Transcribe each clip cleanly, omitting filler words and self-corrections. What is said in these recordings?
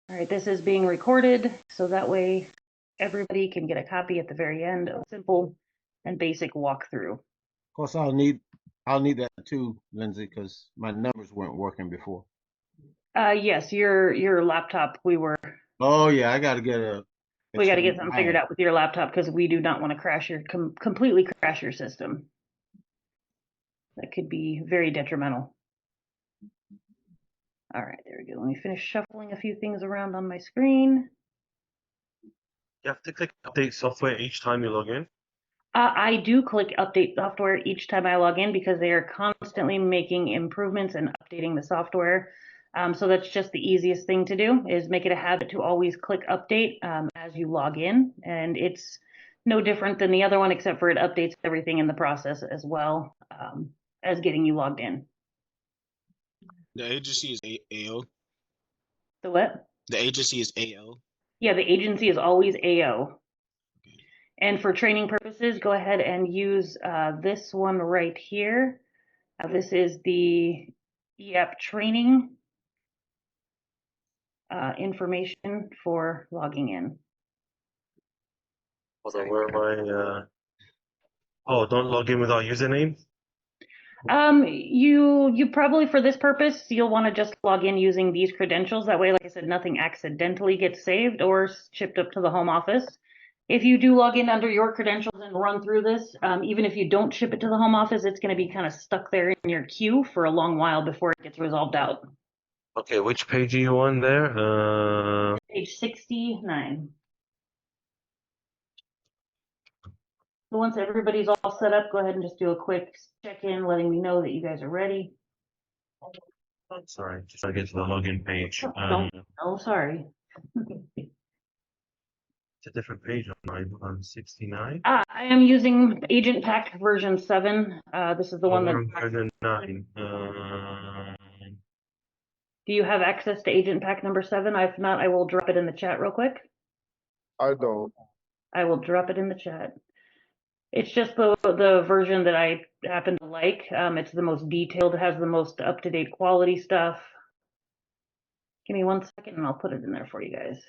All right, this is being recorded, so that way everybody can get a copy at the very end of a simple and basic walkthrough. Of course, I'll need that too, Lindsay, because my numbers weren't working before. Yes, your laptop. Oh yeah, I got to get a. We got to get something figured out with your laptop because we do not want to crash your completely crash your system. That could be very detrimental. All right, there we go. Let me finish shuffling a few things around on my screen. You have to click update software each time you log in. I do click update software each time I log in because they are constantly making improvements and updating the software. So that's just the easiest thing to do, is make it a habit to always click update as you log in. And it's no different than the other one, except for it updates everything in the process as well as getting you logged in. The agency is AO. The what? The agency is AO. Yeah, the agency is always AO. Okay. And for training purposes, go ahead and use this one right here. This is the EAP training information for logging in. Hold on, where am I? Oh, don't log in without username? You probably, for this purpose, you'll want to just log in using these credentials. That way, like I said, nothing accidentally gets saved or shipped up to the home office. If you do log in under your credentials and run through this, even if you don't ship it to the home office, it's going to be kind of stuck there in your queue for a long while before it gets resolved out. Okay, which page are you on there? Page 69. So once everybody's all set up, go ahead and just do a quick check-in, letting me know that you guys are ready. Sorry, just to get to the login page. Oh, sorry. It's a different page on mine. I'm 69. I am using Agent Pack version 7. This is the one that. Version 9. Do you have access to Agent Pack number 7? If not, I will drop it in the chat real quick. I don't. I will drop it in the chat. It's just the version that I happen to like. It's the most detailed, has the most up-to-date quality stuff. Give me 1 second and I'll put it in there for you guys.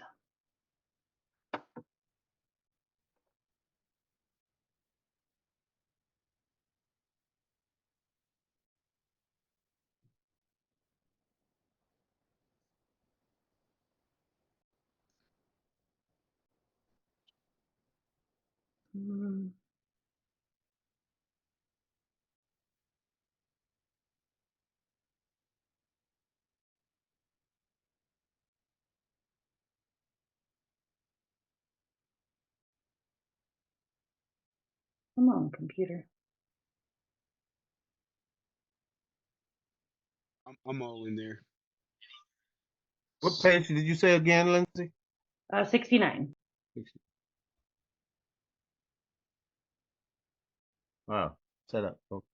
Come on, computer. I'm all in there. What page did you say again, Lindsay? 69. Wow, set up. Okay.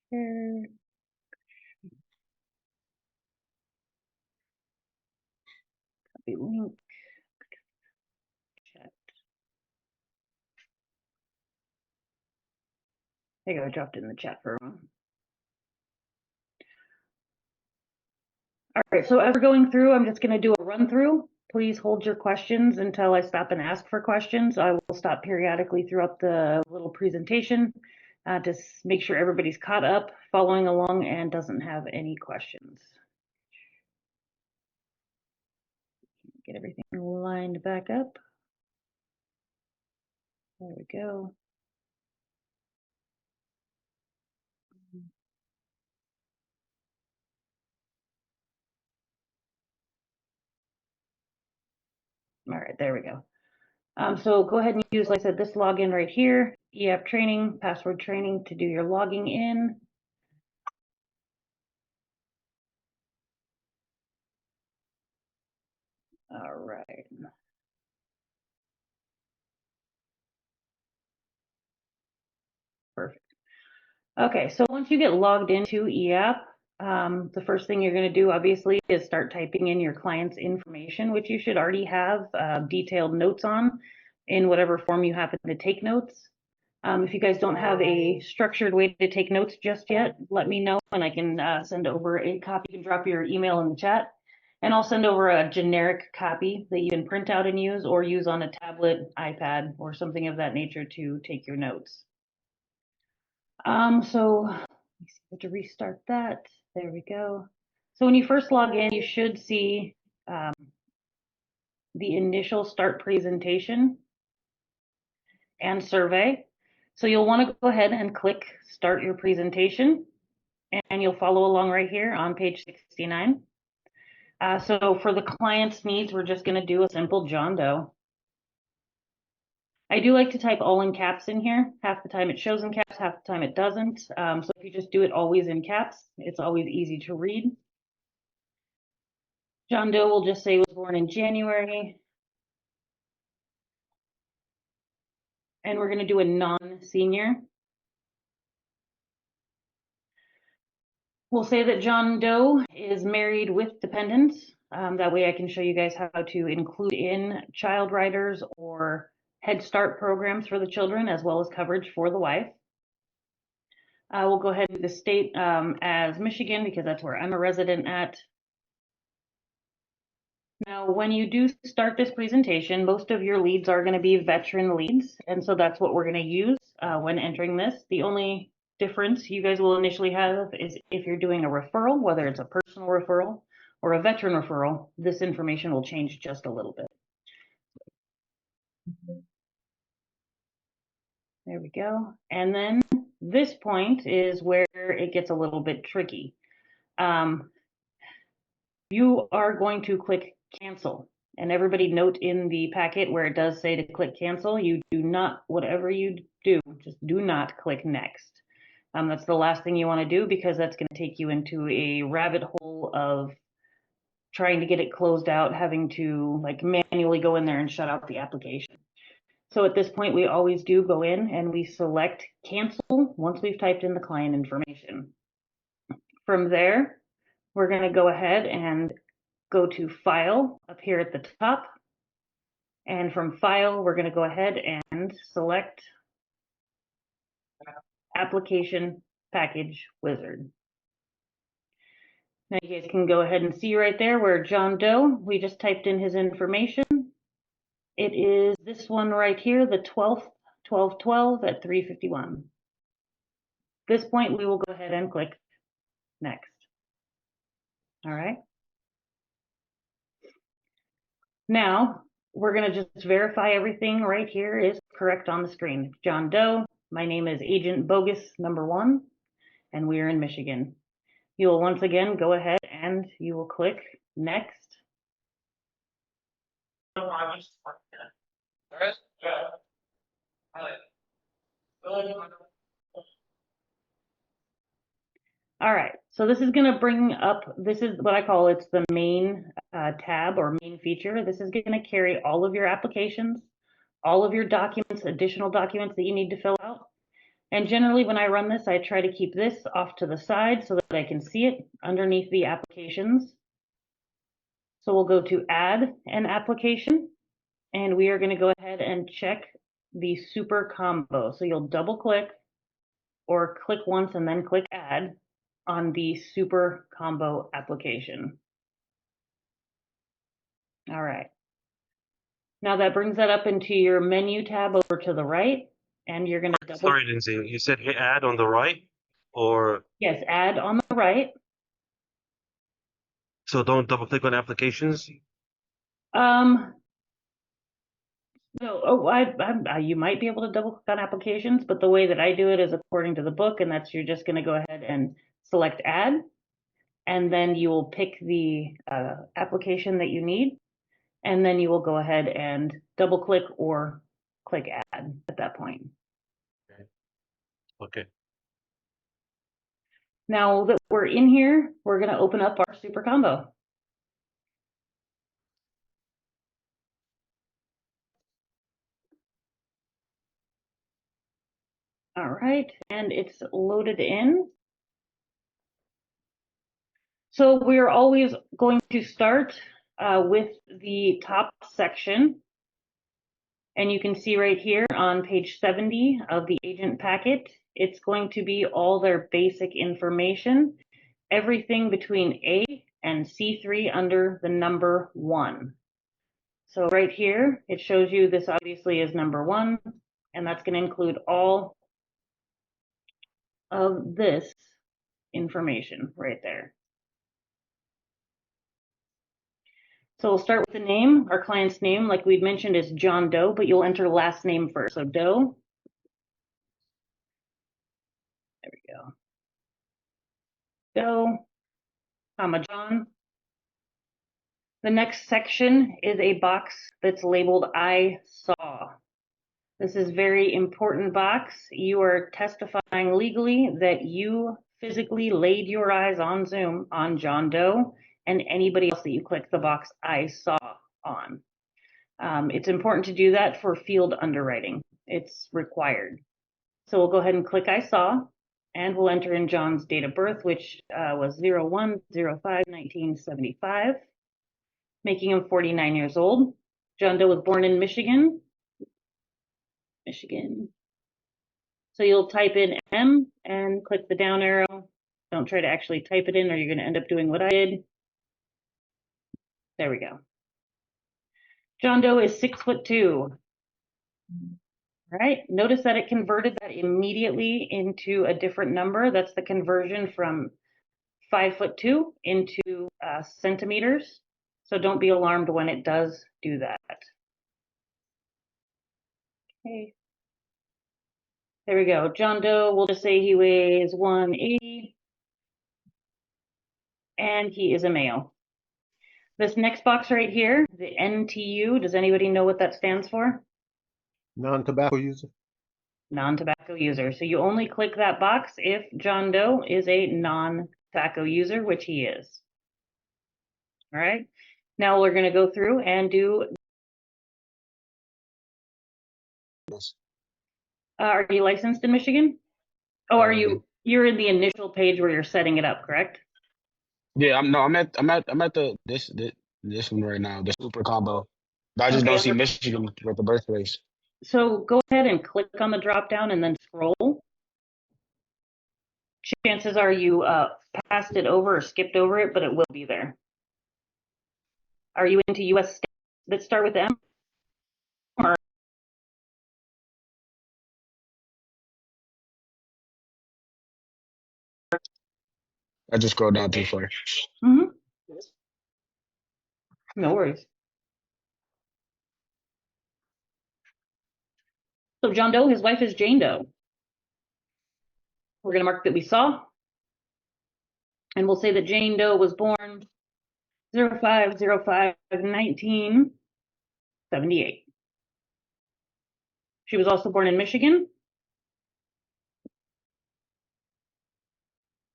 Here. Copy link. Chat. There you go, I dropped it in the chat for everyone. All right, so as we're going through, I'm just going to do a run through. Please hold your questions until I stop and ask for questions. I will stop periodically throughout the little presentation to make sure everybody's caught up, following along, and doesn't have any questions. Get everything lined back up. There we go. All right, there we go. So go ahead and use, like I said, this login right here, EAP training, password training to do your logging in. All right. Perfect. Okay, so once you get logged into EAP, the first thing you're going to do, obviously, is start typing in your client's information, which you should already have detailed notes on in whatever form you happen to take notes. If you guys don't have a structured way to take notes just yet, let me know and I can send over a copy. You can drop your email in the chat and I'll send over a generic copy that you can print out and use or use on a tablet, iPad, or something of that nature to take your notes. So let me see how to restart that. There we go. So when you first log in, you should see the initial start presentation and survey. So you'll want to go ahead and click start your presentation and you'll follow along right here on page 69. So for the client's needs, we're just going to do a simple John Doe. I do like to type all in caps in here. Half the time it shows in caps, half the time it doesn't. So if you just do it always in caps, it's always easy to read. John Doe will just say was born in January. And we're going to do a non-senior. We'll say that John Doe is married with dependents. That way I can show you guys how to include in child riders or Head Start programs for the children, as well as coverage for the wife. We'll go ahead and do the state as Michigan, because that's where I'm a resident at. Now, when you do start this presentation, most of your leads are going to be veteran leads, and so that's what we're going to use when entering this. The only difference you guys will initially have is if you're doing a referral, whether it's a personal referral or a veteran referral, this information will change just a little bit. There we go. And then this point is where it gets a little bit tricky. You are going to click cancel. And everybody note in the packet where it does say to click cancel, you do not, whatever you do, just do not click next. That's the last thing you want to do, because that's going to take you into a rabbit hole of trying to get it closed out, having to like manually go in there and shut out the application. So at this point, we always do go in and we select cancel once we've typed in the client information. From there, we're going to go ahead and go to file up here at the top. And from file, we're going to go ahead and select application package wizard. Now you guys can go ahead and see right there where John Doe, we just typed in his information. It is this one right here, the 12th, 12/12 at 3:51. At this point, we will go ahead and click next. All right. Now we're going to just verify everything right here is correct on the screen. John Doe, my name is Agent Bogus #1, and we are in Michigan. You will once again go ahead and you will click next. All right, so this is going to bring up, this is what I call, it's the main tab or main feature. This is going to carry all of your applications, all of your documents, additional documents that you need to fill out. And generally when I run this, I try to keep this off to the side so that I can see it underneath the applications. So we'll go to add an application, and we are going to go ahead and check the super combo. So you'll double click or click once and then click add on the super combo application. All right. Now that brings that up into your menu tab over to the right, and you're going to double. Sorry, Lindsay, you said hit add on the right, or Yes, add on the right. so don't double click on applications? No, you might be able to double click on applications, but the way that I do it is according to the book, and that's you're just going to go ahead and select add, and then you will pick the application that you need, and then you will go ahead and double click or click add at that point. Okay. Now that we're in here, we're going to open up our super combo. All right, and it's loaded in. So we're always going to start with the top section. And you can see right here on page 70 of the agent packet, it's going to be all their basic information, everything between A and C3 under the number 1. So right here, it shows you this obviously is number 1, and that's going to include all of this information right there. So we'll start with the name. Our client's name, like we'd mentioned, is John Doe, but you'll enter last name first. So Doe. There we go. Doe, comma John. The next section is a box that's labeled I saw. This is very important box. You are testifying legally that you physically laid your eyes on Zoom on John Doe and anybody else that you click the box I saw on. It's important to do that for field underwriting. It's required. So we'll go ahead and click I saw, and we'll enter in John's date of birth, which was 01/05/1975, making him 49 years old. John Doe was born in Michigan. So you'll type in M and click the down arrow. Don't try to actually type it in or you're going to end up doing what I did. There we go. John Doe is 6'2". All right, notice that it converted that immediately into a different number. That's the conversion from 5'2" into centimeters. So don't be alarmed when it does do that. Okay. There we go. John Doe, we'll just say he weighs 180 and he is a male. This next box right here, the NTU, does anybody know what that stands for? Non-tobacco user? Non-tobacco user. So you only click that box if John Doe is a non-tobacco user, which he is. All right. Now we're going to go through and do. Yes. Are you licensed in Michigan? Oh, are you? You're in the initial page where you're setting it up, correct? Yeah, I'm at this one right now, the super combo. But I just Okay. don't see Michigan with the birthplace. So go ahead and click on the drop down and then scroll. Chances are you passed it over or skipped over it, but it will be there. Are you into U.S. states that start with M? Or I just scrolled down too far. no worries. So John Doe, his wife is Jane Doe. We're going to mark that we saw. And we'll say that Jane Doe was born 05/05/1978. She was also born in Michigan.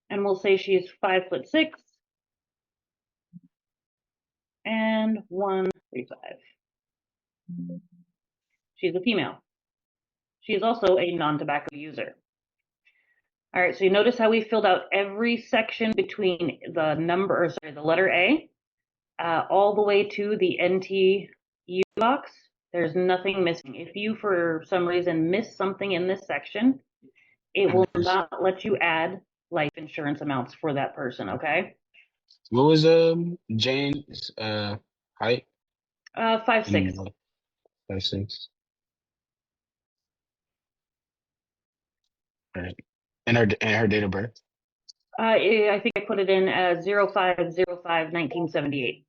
And we'll say she's 5'6" and 135. She's a female. She is also a non-tobacco user. All right, so you notice how we filled out every section between the the letter A, all the way to the NTU box. There's nothing missing. If you, for some reason, miss something in this section, it will not let you add life insurance amounts for that person, okay? What was Jane's height? 5'6". 5'6". Right. And her date of birth. I think I put it in as 05/05/1978.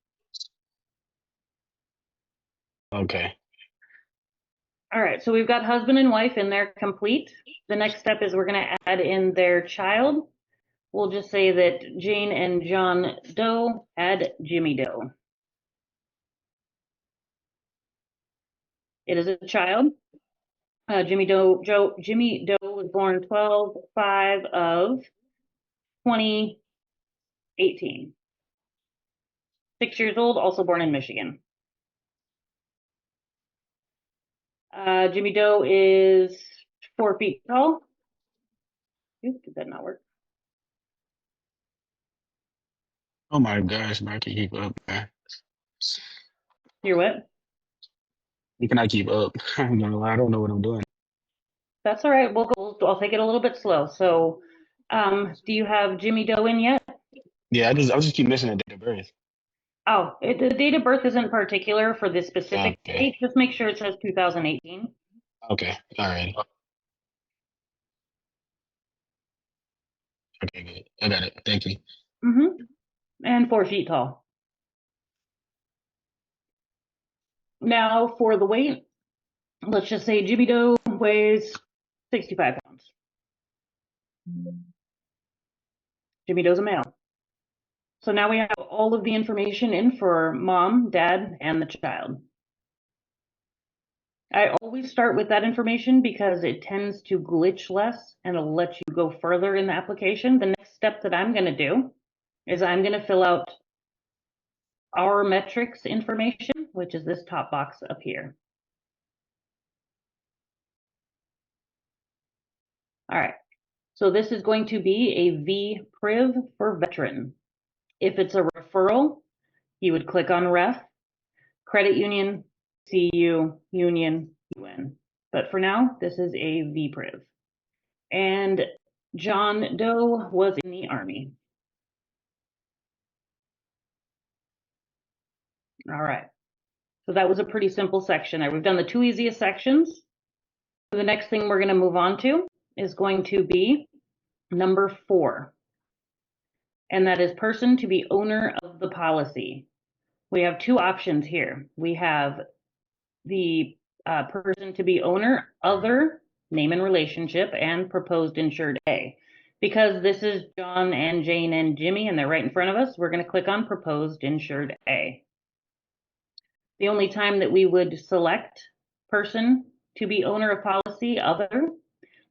Okay. All right, so we've got husband and wife in there complete. The next step is we're going to add in their child. We'll just say that Jane and John Doe had Jimmy Doe. It is a child. Jimmy Doe was born 12/5/2018. 6 years old, also born in Michigan. Jimmy Doe is 4 feet tall. Oops, did that not work? Oh my gosh, man, I can keep up, man. You're what? You cannot keep up. I'm gonna lie, I don't know what I'm doing. That's all right. I'll take it a little bit slow. So, do you have Jimmy Doe in yet? Yeah, I just keep missing a date of birth. Oh, the date of birth isn't particular for this specific Okay. date. Just make sure it says 2018. Okay. All right. Okay, good. I got it. Thank you. Mm-hmm. And 4 feet tall. Now for the weight, let's just say Jimmy Doe weighs 65 pounds. Jimmy Doe's a male. So now we have all of the information in for mom, dad, and the child. I always start with that information because it tends to glitch less and it'll let you go further in the application. The next step that I'm going to do is I'm going to fill out our metrics information, which is this top box up here. All right, so this is going to be a VPRIV for veteran. If it's a referral, you would click on ref, credit union, CU, union, UN. But for now, this is a VPRIV. And John Doe was in the Army. All right, so that was a pretty simple section. We've done the 2 easiest sections. The next thing we're going to move on to is going to be number 4. And that is person to be owner of the policy. We have 2 options here. We have the person to be owner, other, name and relationship, and proposed insured A. Because this is John and Jane and Jimmy and they're right in front of us, we're going to click on proposed insured A. The only time that we would select person to be owner of policy, other,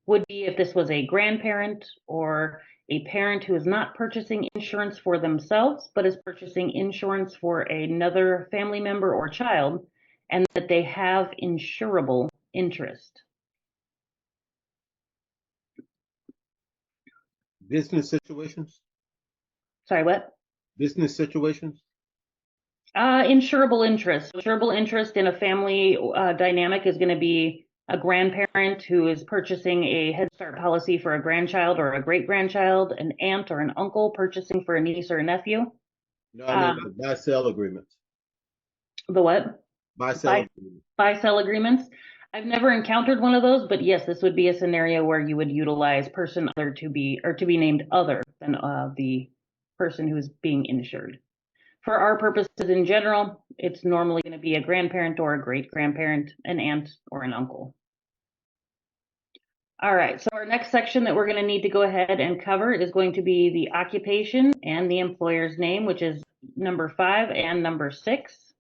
would be if this was a grandparent or a parent who is not purchasing insurance for themselves, but is purchasing insurance for another family member or child, and that they have insurable interest. Business situations? Sorry, what? Business situations? Insurable interest. Insurable interest in a family dynamic is going to be a grandparent who is purchasing a Head Start policy for a grandchild or a great-grandchild, an aunt or an uncle purchasing for a niece or a nephew. No, I mean the buy-sell agreements. The what? Buy-sell agreements. Buy-sell agreements. I've never encountered one of those, but yes, this would be a scenario where you would utilize person other to be named other than the person who's being insured. For our purposes in general, it's normally going to be a grandparent or a great-grandparent, an aunt or an uncle. All right, so our next section that we're going to need to go ahead and cover is going to be the occupation and the employer's name, which is number 5 and number 6.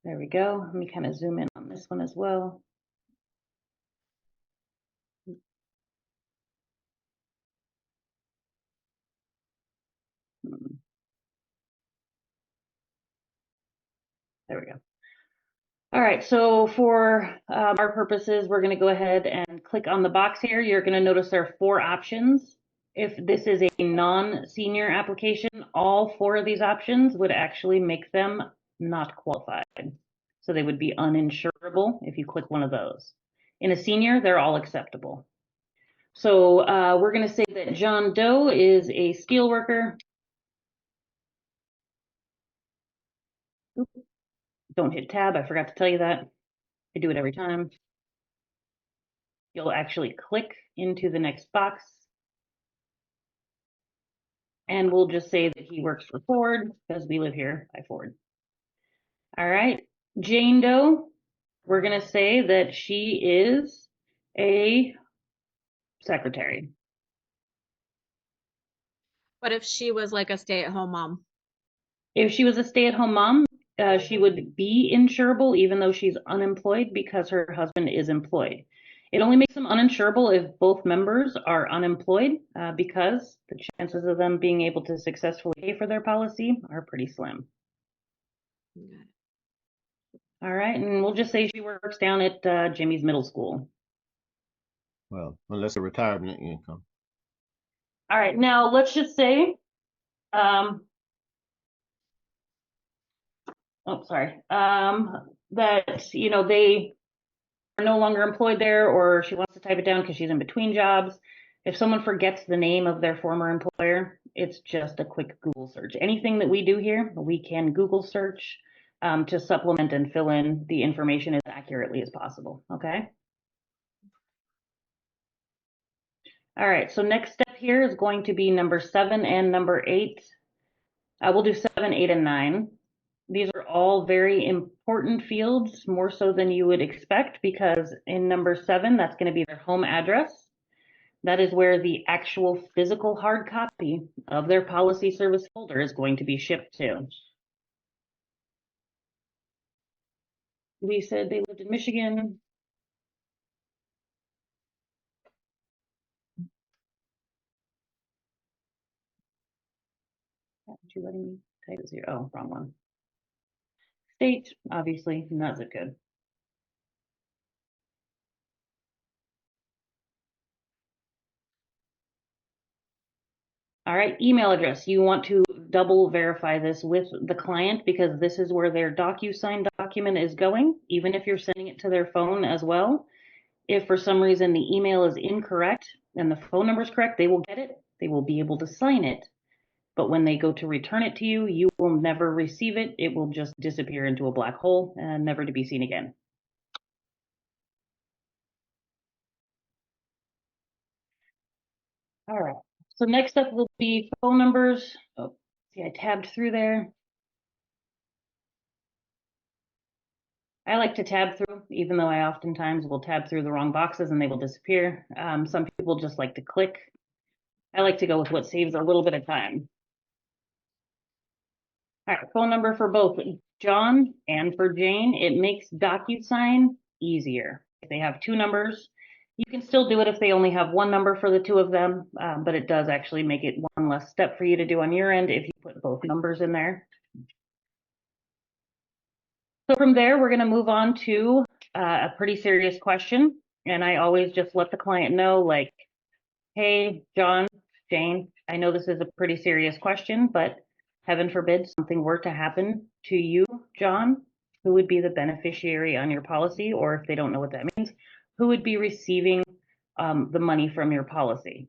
There we go. Let me kind of zoom in on this one as well. There we go. All right, so for our purposes, we're going to go ahead and click on the box here. You're going to notice there are 4 options. If this is a non-senior application, all 4 of these options would actually make them not qualified. So they would be uninsurable if you click one of those. In a senior, they're all acceptable. So we're going to say that John Doe is a steel worker. Oops. Don't hit tab, I forgot to tell you that. I do it every time. You'll actually click into the next box. And we'll just say that he works for Ford because we live here by Ford. All right, Jane Doe, we're going to say that she is a secretary. What if she was like a stay-at-home mom? If she was a stay-at-home mom, she would be insurable even though she's unemployed because her husband is employed. It only makes them uninsurable if both members are unemployed because the chances of them being able to successfully pay for their policy are pretty slim. All right, and we'll just say she works down at Jimmy's middle school. Well, unless a retirement income. All right, now let's just say, that, you know, they are no longer employed there, or she wants to type it down because she's in between jobs. If someone forgets the name of their former employer, it's just a quick Google search. Anything that we do here, we can Google search to supplement and fill in the information as accurately as possible, okay? All right, so next step here is going to be number 7 and number 8. We'll do 7, 8, and 9. These are all very important fields, more so than you would expect, because in number 7, that's going to be their home address. That is where the actual physical hard copy of their policy service folder is going to be shipped to. We said they lived in Michigan. Aren't you letting me type a 0? Oh, wrong one. State, obviously, not zip code. All right, email address. You want to double verify this with the client because this is where their DocuSign document is going, even if you're sending it to their phone as well. If for some reason the email is incorrect and the phone number is correct, they will get it. They will be able to sign it. But when they go to return it to you, you will never receive it. It will just disappear into a black hole and never to be seen again. All right. So next up will be phone numbers. Oh, see, I tabbed through there. I like to tab through, even though I oftentimes will tab through the wrong boxes and they will disappear. Some people just like to click. I like to go with what saves a little bit of time. All right, phone number for both John and for Jane. It makes DocuSign easier. If they have 2 numbers, you can still do it if they only have 1 number for the 2 of them, but it does actually make it one less step for you to do on your end if you put both numbers in there. So from there, we're going to move on to a pretty serious question. And I always just let the client know, like, hey, John, Jane, I know this is a pretty serious question, but heaven forbid something were to happen to you, John, who would be the beneficiary on your policy? Or if they don't know what that means, who would be receiving the money from your policy?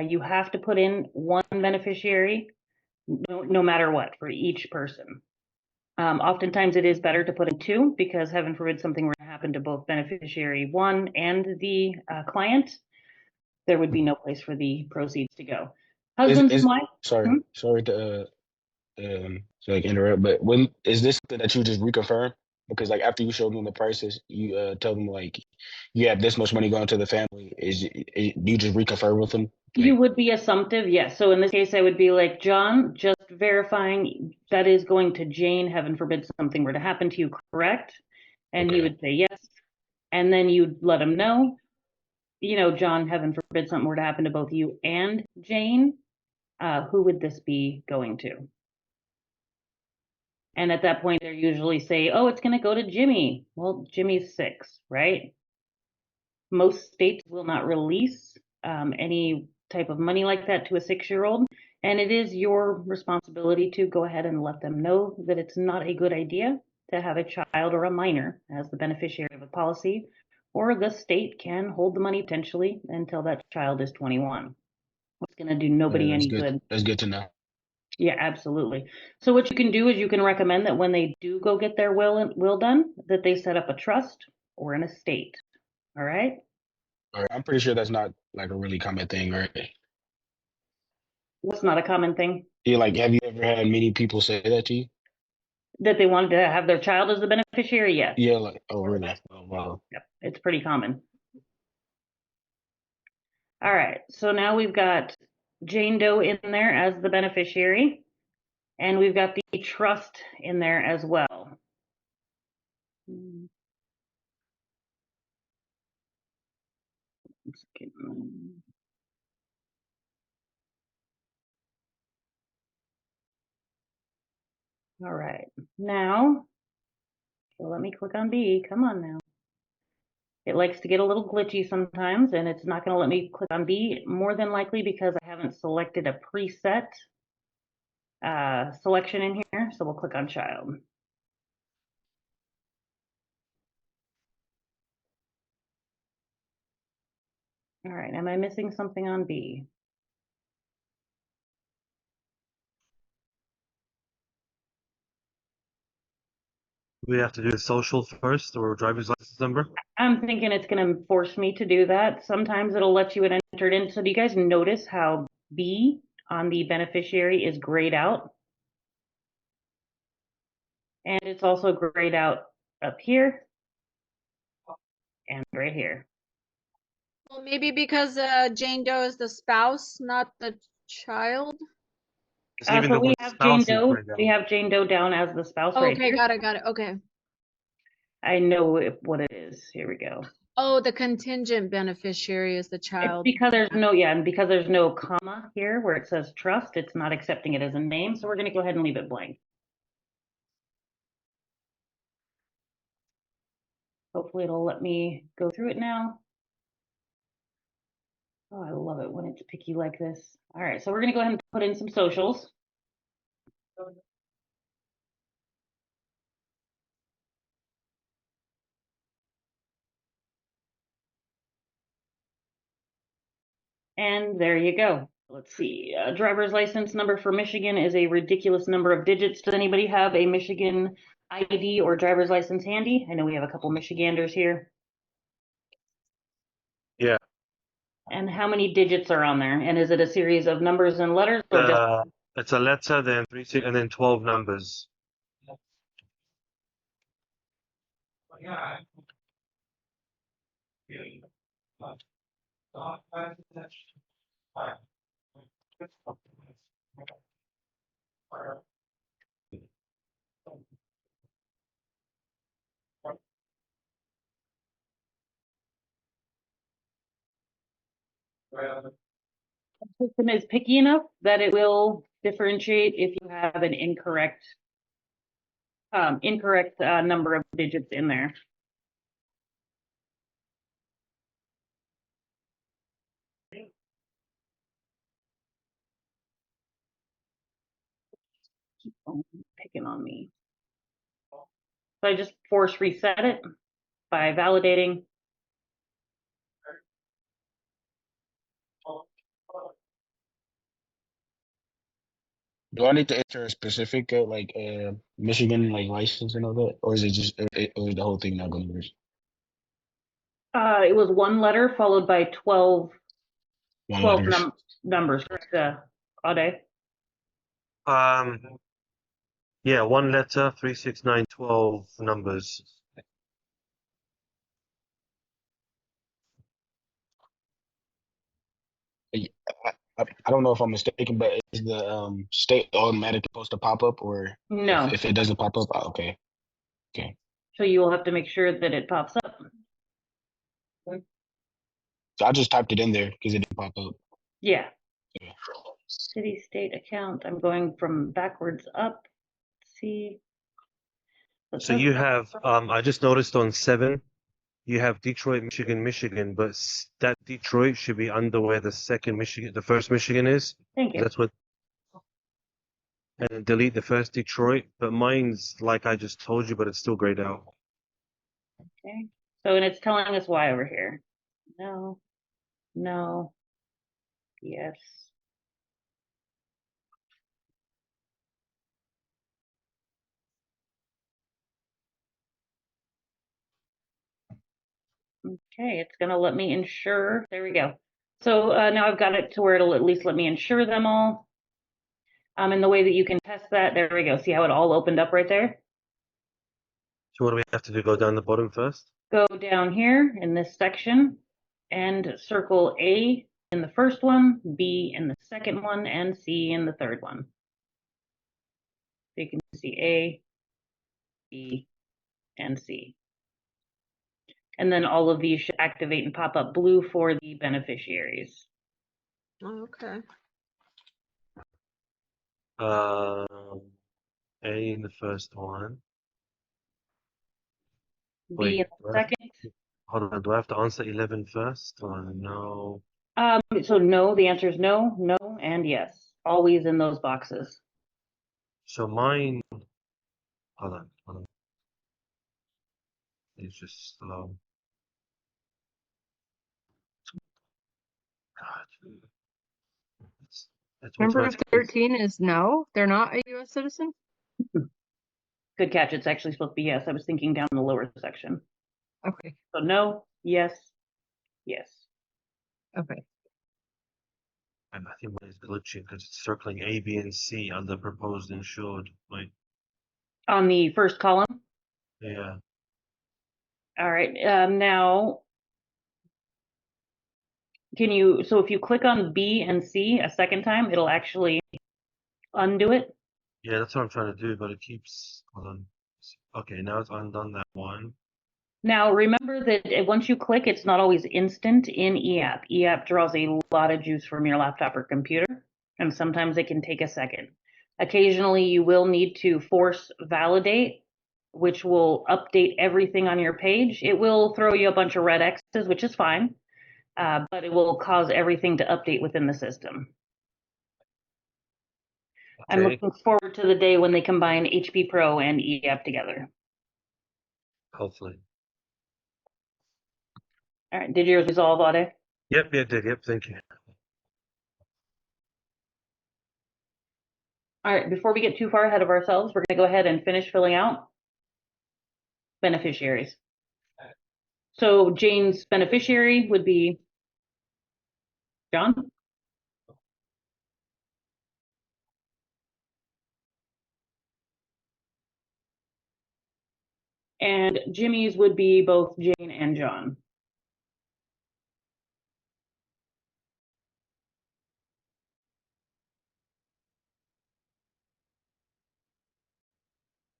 You have to put in 1 beneficiary, no matter what, for each person. Oftentimes it is better to put in 2 because heaven forbid something were to happen to both beneficiary 1 and the client, there would be no place for the proceeds to go. Husbands and wives. Sorry to so like interrupt, but when is this something that you just reconfirm? Because like after you show them the prices, you tell them like you have this much money going to the family. You just reconfirm with them? You would be assumptive, yes. So in this case, I would be like, John, just verifying that is going to Jane. Heaven forbid something were to happen to you, correct? And he Okay. would say yes. And then you'd let him know, you know, John, heaven forbid something were to happen to both you and Jane. Who would this be going to? And at that point, they usually say, oh, it's going to go to Jimmy. Well, Jimmy's 6, right? Most states will not release any type of money like that to a 6-year-old. And it is your responsibility to go ahead and let them know that it's not a good idea to have a child or a minor as the beneficiary of a policy, or the state can hold the money potentially until that child is 21. It's going to do nobody That's any good. good. That's good to know. Yeah, absolutely. So what you can do is you can recommend that when they do go get their will done, that they set up a trust or an estate. All right. All right. I'm pretty sure that's not like a really common thing, right? What's not a common thing? Yeah, like have you ever had many people say that to you? That they wanted to have their child as the beneficiary? Yes. Yeah, like oh really? Oh wow. Yep. It's pretty common. All right. So now we've got Jane Doe in there as the beneficiary, and we've got the trust in there as well. All right. Now, so let me click on B. Come on now. It likes to get a little glitchy sometimes, and it's not going to let me click on B, more than likely because I haven't selected a preset selection in here. So we'll click on child. All right, am I missing something on B? We have to do the social first or driver's license number. I'm thinking it's going to force me to do that. Sometimes it'll let you enter it in. So do you guys notice how B on the beneficiary is grayed out? And it's also grayed out up here and right here. Well, maybe because Jane Doe is the spouse, not the child. It's even So the we word have Jane spouse is Doe. grayed out. We have Jane Doe down as the spouse right Okay, here. got it. Okay. I know what it is. Here we go. Oh, the contingent beneficiary is the It's child. because there's no, yeah, and because there's no comma here where it says trust, it's not accepting it as a name. So we're going to go ahead and leave it blank. Hopefully it'll let me go through it now. Oh, I love it when it's picky like this. All right, so we're going to go ahead and put in some socials. And there you go. Let's see. Driver's license number for Michigan is a ridiculous number of digits. Does anybody have a Michigan ID or driver's license handy? I know we have a couple Michiganders here. Yeah. And how many digits are on there? And is it a series of numbers and letters or just? It's a letter, then 3, 6, and then 12 numbers. The system is picky enough that it will differentiate if you have an incorrect number of digits in there. Keep on picking on me. So I just force reset it by validating. Do I need to enter a specific Michigan like license and all that, or is it just or is the whole thing not going to work? It was one letter followed by 12 One 12 letters. numbers, correct, Ade? Yeah, one letter, 3, 6, 9, 12 numbers. I don't know if I'm mistaken, but is the state automatically supposed to pop up, or No. if it doesn't pop up, okay. So you will have to make sure that it pops up. So I just typed it in there because it didn't pop up. Yeah. Yeah. City, state, account. I'm going from backwards up. Let's see. So you have, I just noticed on 7, you have Detroit, Michigan, but that Detroit should be under where the first Michigan is. Thank you. That's what. And then delete the first Detroit, but mine's like I just told you, but it's still grayed out. Okay. So, and it's telling us why over here. No, no, yes. Okay, it's gonna let me insure. There we go. So now I've got it to where it'll at least let me insure them all. And the way that you can test that, there we go. See how it all opened up right there? So what do we have to do? Go down the bottom first? Go down here in this section and circle A in the first one, B in the second one, and C in the third one. So you can see A, B, and C. And then all of these should activate and pop up blue for the beneficiaries. Oh, okay. A in the first one. B in the second. Hold on, do I have to answer 11 first? Or no? So no, the answer is no, no, and yes. Always in those boxes. So mine, hold on. It's just slow. It's Number automatically. 13 is no, they're not a US citizen? Good catch. It's actually supposed to be yes. I was thinking down in the lower section. Okay, So no, yes, yes. okay. And I think mine is glitching because it's circling A, B, and C under proposed insured. Like, On the first column. yeah. All right. Now, so if you click on B and C a second time, it'll actually undo it. Yeah, that's what I'm trying to do, but it keeps. Hold on. Okay, now it's undone that one. Now, remember that once you click, it's not always instant in eApp. eApp draws a lot of juice from your laptop or computer, and sometimes it can take a second. Occasionally, you will need to force validate, which will update everything on your page. It will throw you a bunch of red X's, which is fine, but it will cause everything to update within the system. I'm Okay, looking forward to the day when they combine HP Pro and eApp together. hopefully. All right, did yours resolve, Ade? Yep, yeah, it did. Yep, thank you. All right, before we get too far ahead of ourselves, we're going to go ahead and finish filling out beneficiaries. So Jane's beneficiary would be John. And Jimmy's would be both Jane and John.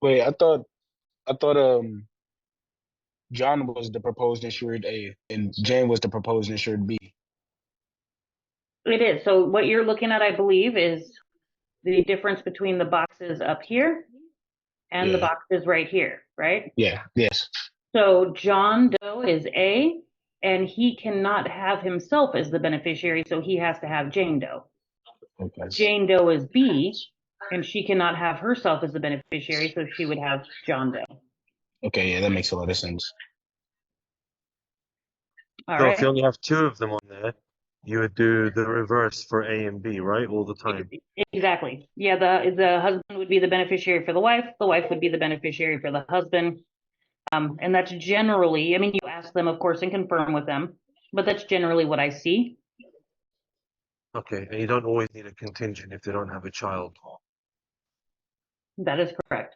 Wait, I thought John was the proposed insured A and Jane was the proposed insured B. It is. So what you're looking at, I believe, is the difference between the boxes up here and the Yeah. boxes right here, right? Yeah, yes. So John Doe is A, and he cannot have himself as the beneficiary, so he has to have Jane Doe. Okay. Jane Doe is B, and she cannot have herself as the beneficiary, so she would have John Doe. Okay, yeah, that makes a lot of sense. All So right. if you only have two of them on there, you would do the reverse for A and B, right? All the time. Exactly. Yeah, the husband would be the beneficiary for the wife would be the beneficiary for the husband. And that's generally, I mean, you ask them, of course, and confirm with them, but that's generally what I see. Okay, and you don't always need a contingent if they don't have a child. That is correct.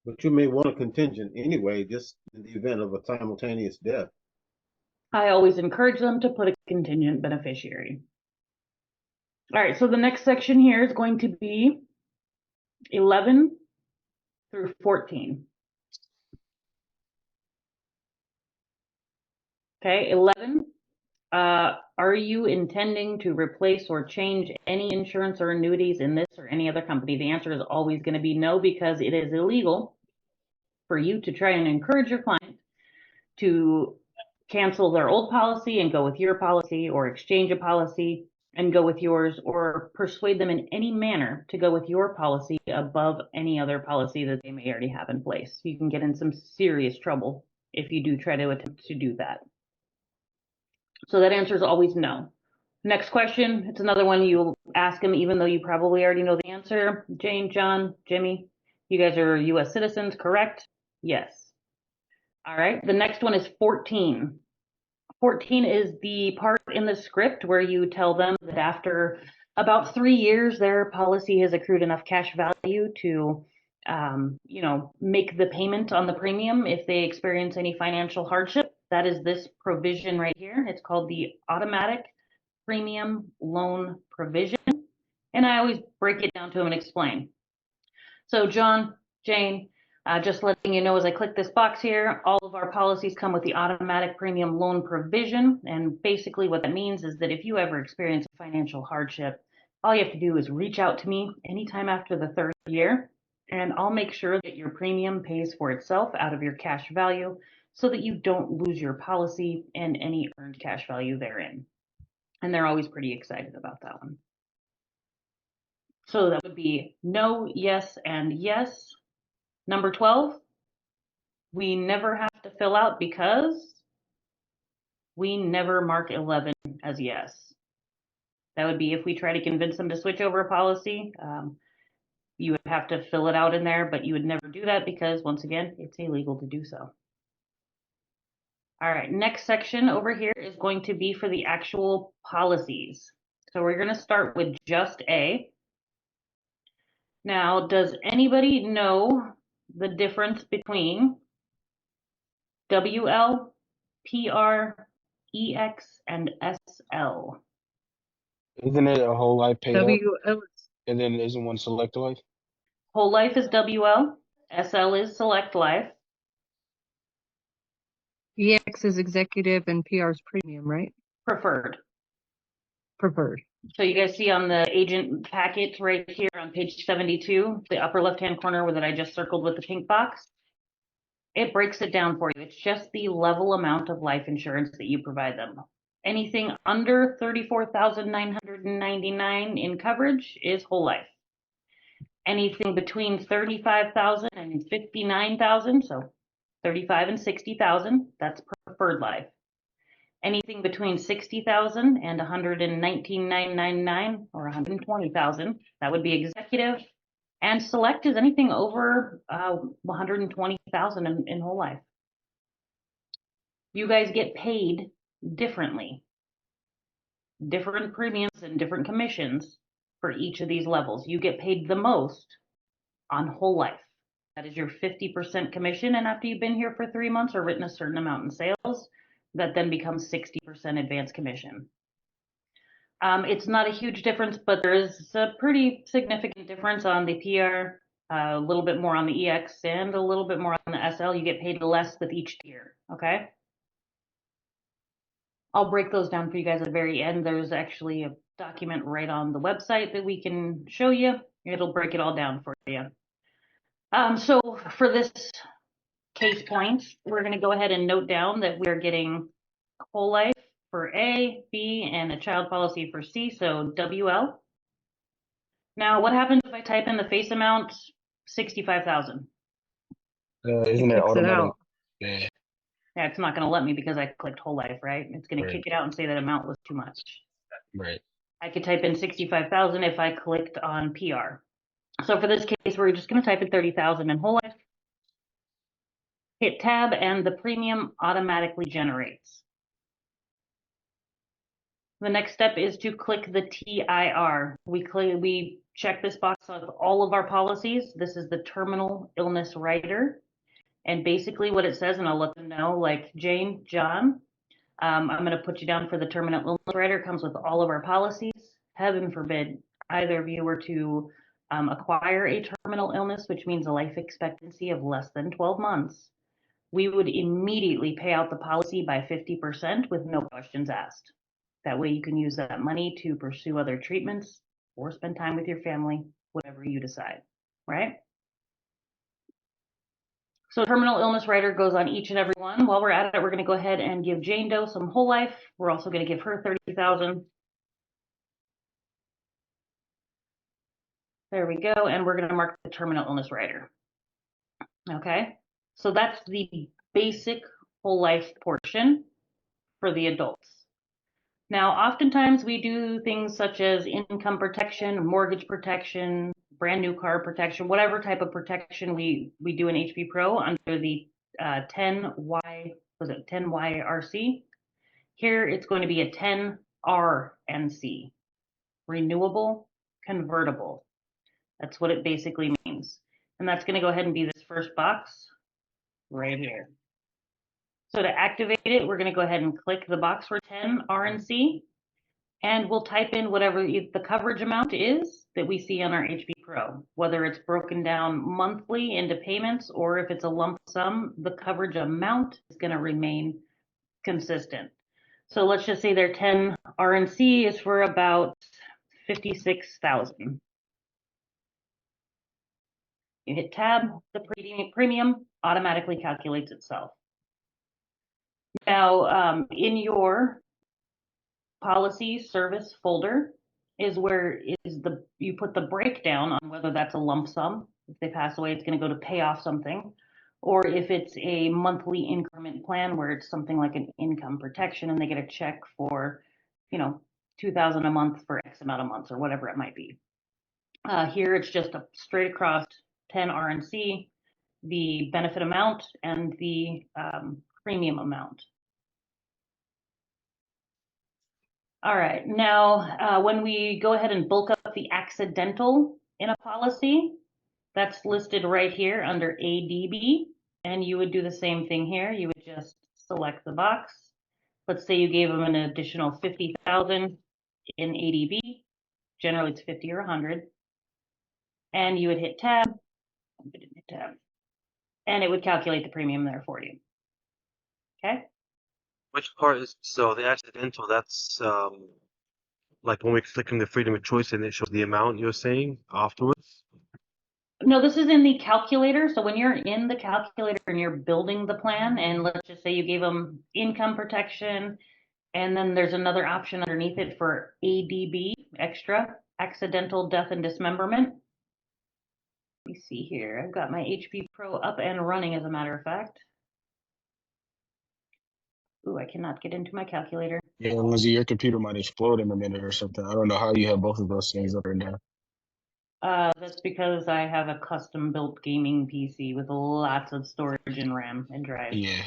But you may want a contingent anyway, just in the event of a simultaneous death. I always encourage them to put a contingent beneficiary. All right, so the next section here is going to be 11 through 14. Okay, 11. Are you intending to replace or change any insurance or annuities in this or any other company? The answer is always going to be no, because it is illegal for you to try and encourage your client to cancel their old policy and go with your policy, or exchange a policy and go with yours, or persuade them in any manner to go with your policy above any other policy that they may already have in place. You can get in some serious trouble if you do try to attempt to do that. So that answer is always no. Next question, it's another one you'll ask them even though you probably already know the answer. Jane, John, Jimmy, you guys are US citizens, correct? Yes. All right, the next one is 14. 14 is the part in the script where you tell them that after about 3 years, their policy has accrued enough cash value to, make the payment on the premium if they experience any financial hardship. That is this provision right here. It's called the automatic premium loan provision. And I always break it down to them and explain. So John, Jane, just letting you know, as I click this box here, all of our policies come with the automatic premium loan provision. And basically what that means is that if you ever experience financial hardship, all you have to do is reach out to me anytime after the 3rd year, and I'll make sure that your premium pays for itself out of your cash value so that you don't lose your policy and any earned cash value therein. And they're always pretty excited about that one. So that would be no, yes, and yes. Number 12, we never have to fill out because we never mark 11 as yes. That would be if we try to convince them to switch over a policy. You would have to fill it out in there, but you would never do that because, once again, it's illegal to do so. All right, next section over here is going to be for the actual policies. So we're going to start with just A. Now, does anybody know the difference between WL, PR, EX, and SL? Isn't it a whole life paid up, WL, and then isn't one select life? Whole life is WL, SL is select life. EX is executive and PR is premium, right? Preferred. Preferred. So you guys see on the agent packet right here on page 72, the upper left-hand corner that I just circled with the pink box, it breaks it down for you. It's just the level amount of life insurance that you provide them. Anything under $34,999 in coverage is whole life. Anything between 35,000 and 59,000, so 35 and 60,000, that's preferred life. Anything between 60,000 and 119,999 or 120,000, that would be executive. And select is anything over 120,000 in whole life. You guys get paid differently. Different premiums and different commissions for each of these levels. You get paid the most on whole life. That is your 50% commission, and after you've been here for 3 months or written a certain amount in sales, that then becomes 60% advance commission. It's not a huge difference, but there is a pretty significant difference on the PR, a little bit more on the EX, and a little bit more on the SL. You get paid less with each tier, okay? I'll break those down for you guys at the very end. There's actually a document right on the website that we can show you. It'll break it all down for you. So for this case point, we're going to go ahead and note down that we're getting whole life for A, B, and a child policy for C, so WL. Now, what happens if I type in the face amount, 65,000? Isn't it Kicks it automatic? out. Yeah. Yeah, it's not going to let me because I clicked whole life, right? It's going to Right. kick it out and say that amount was too much. Right. I could type in 65,000 if I clicked on PR. So for this case, we're just going to type in 30,000 in whole life. Hit tab and the premium automatically generates. The next step is to click the TIR. We check this box with all of our policies. This is the terminal illness rider. And basically what it says, and I'll let them know, like Jane, John, I'm going to put you down for the terminal illness rider. It comes with all of our policies. Heaven forbid either of you were to acquire a terminal illness, which means a life expectancy of less than 12 months. We would immediately pay out the policy by 50% with no questions asked. That way you can use that money to pursue other treatments or spend time with your family, whatever you decide, right? So terminal illness rider goes on each and every one. While we're at it, we're going to go ahead and give Jane Doe some whole life. We're also going to give her 30,000. There we go. And we're going to mark the terminal illness rider. Okay. So that's the basic whole life portion for the adults. Now, oftentimes we do things such as income protection, mortgage protection, brand new car protection, whatever type of protection we do in HP Pro under the 10YRC. Here it's going to be a 10RNC, renewable convertible. That's what it basically means. And that's going to go ahead and be this first box right here. So to activate it, we're going to go ahead and click the box for 10 RNC, and we'll type in whatever the coverage amount is that we see on our HP Pro, whether it's broken down monthly into payments or if it's a lump sum, the coverage amount is going to remain consistent. So let's just say their 10 RNC is for about 56,000. You hit tab, the premium automatically calculates itself. Now, in your policy service folder is where you put the breakdown on whether that's a lump sum. If they pass away, it's going to go to pay off something, or if it's a monthly increment plan where it's something like an income protection and they get a check for, you know, 2,000 a month for X amount of months or whatever it might be. Here it's just a straight across 10 RNC, the benefit amount and the premium amount. All right, now when we go ahead and bulk up the accidental in a policy, that's listed right here under ADB, and you would do the same thing here. You would just select the box. Let's say you gave them an additional 50,000 in ADB. Generally it's 50 or 100. And you would hit tab, and it would calculate the premium there for you. Okay? Which part is so the accidental? That's like when we click on the freedom of choice and it shows the amount you're saying afterwards. No, this is in the calculator. So when you're in the calculator and you're building the plan, and let's just say you gave them income protection, and then there's another option underneath it for ADB, extra, accidental death and dismemberment. Let me see here. I've got my HP Pro up and running, as a matter of fact. Ooh, I cannot get into my calculator. Yeah, Lindsay, your computer might explode in a minute or something. I don't know how you have both of those things up right now. That's because I have a custom built gaming PC with lots of storage and RAM and drive. Yeah.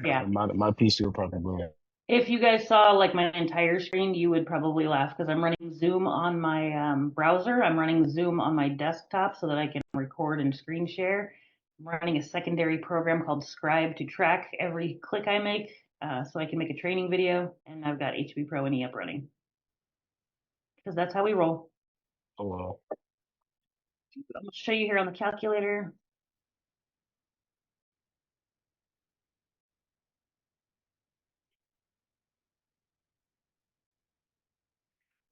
Yeah. My PC will probably blow up. If you guys saw like my entire screen, you would probably laugh because I'm running Zoom on my browser. I'm running Zoom on my desktop so that I can record and screen share. I'm running a secondary program called Scribe to track every click I make so I can make a training video. And I've got HP Pro and E up running because that's how we roll. Oh, well. I'm going to show you here on the calculator.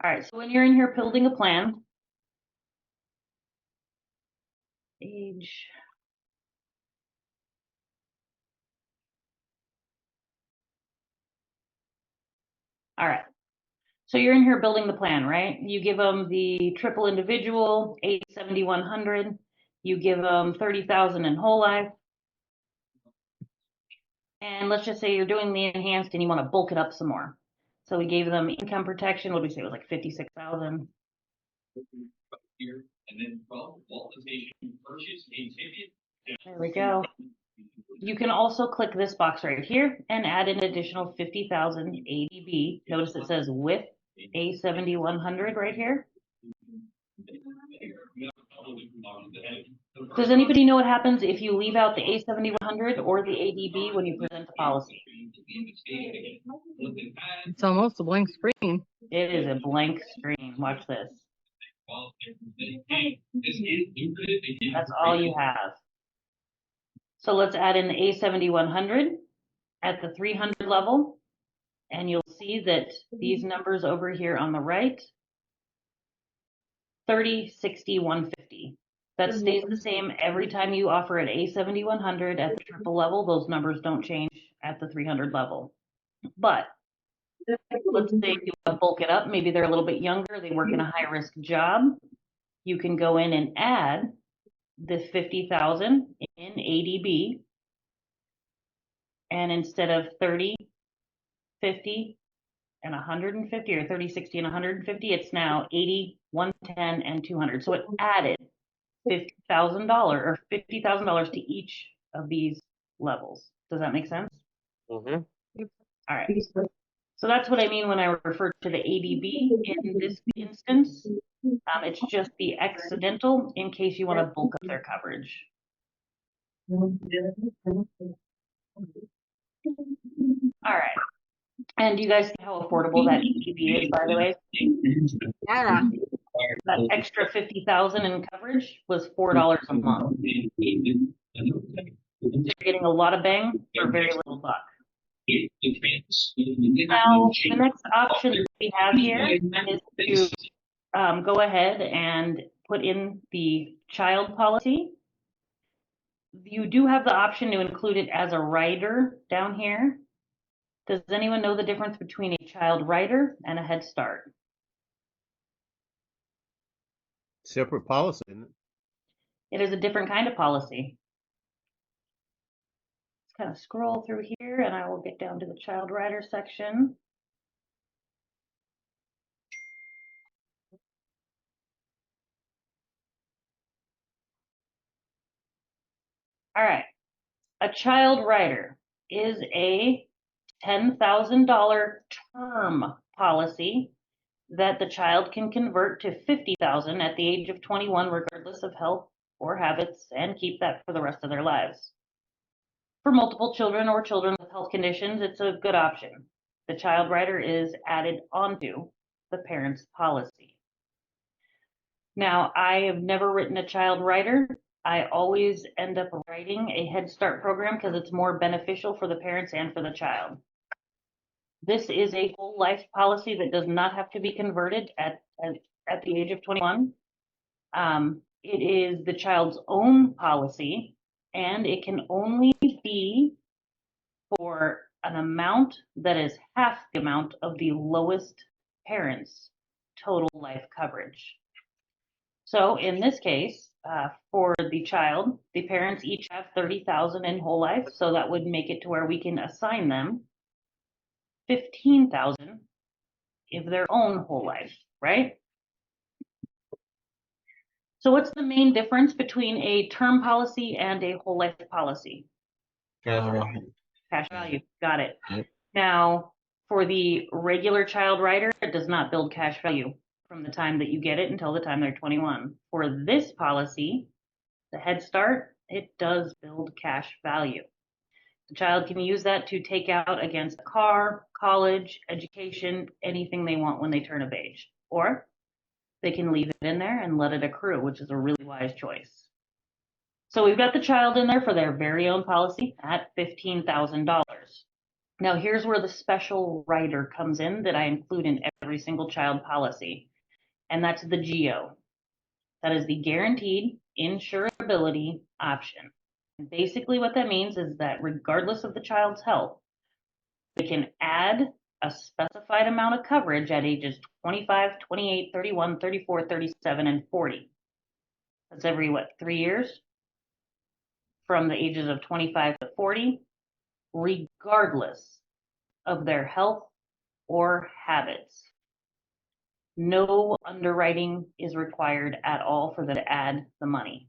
All right, so when you're in here building a plan, age, all right, so you're in here building the plan, right? You give them the triple individual, 870-100, you give them 30,000 in whole life, and let's just say you're doing the enhanced and you want to bulk it up some more. So we gave them income protection, what did we say, it was like 56,000. There we go. You can also click this box right here and add an additional 50,000 ADB. Notice it says with A7100 right here. Does anybody know what happens if you leave out the A7100 or the ADB when you present the policy? It's almost a blank screen. It is a blank screen. Watch this. That's all you have. So let's add in the A7100 at the 300 level, and you'll see that these numbers over here on the right, 30, 60, 150. That stays the same every time you offer an A7100 at the triple level. Those numbers don't change at the 300 level. But let's say you want to bulk it up. Maybe they're a little bit younger. They work in a high risk job. You can go in and add the 50,000 in ADB. And instead of 30, 50, and 150, or 30, 60, and 150, it's now 80, 110, and 200. So it added $50,000 or $50,000 to each of these levels. Does that make sense? Mm-hmm. All right. So that's what I mean when I refer to the ADB in this instance. It's just the accidental in case you want to bulk up their coverage. All right. And you guys see how affordable that ADB is, by the way? Yeah. That extra 50,000 in coverage was $4 a month. You're getting a lot of bang for very little buck. Now, the next option we have here is to go ahead and put in the child policy. You do have the option to include it as a rider down here. Does anyone know the difference between a child rider and a Head Start? Separate policy, isn't it? It is a different kind of policy. kind of scroll through here and I will get down to the child rider section. All right, a child rider is a $10,000 term policy that the child can convert to $50,000 at the age of 21, regardless of health or habits, and keep that for the rest of their lives. For multiple children or children with health conditions, it's a good option. The child rider is added onto the parent's policy. Now, I have never written a child rider. I always end up writing a Head Start program because it's more beneficial for the parents and for the child. This is a whole life policy that does not have to be converted at the age of 21. It is the child's own policy, and it can only be for an amount that is half the amount of the lowest parent's total life coverage. So in this case, for the child, the parents each have 30,000 in whole life, so that would make it to where we can assign them 15,000 of their own whole life, right? So what's the main difference between a term policy and a whole life policy? Cash value, got it. Yep. Now, for the regular child rider, it does not build cash value from the time that you get it until the time they're 21. For this policy, the Head Start, it does build cash value. The child can use that to take out against a car, college, education, anything they want when they turn of age. Or they can leave it in there and let it accrue, which is a really wise choice. So we've got the child in there for their very own policy at $15,000. Now here's where the special rider comes in that I include in every single child policy, and that's the GEO. That is the guaranteed insurability option. And basically what that means is that regardless of the child's health, we can add a specified amount of coverage at ages 25, 28, 31, 34, 37, and 40. That's every, 3 years? From the ages of 25 to 40, regardless of their health or habits. No underwriting is required at all for them to add the money.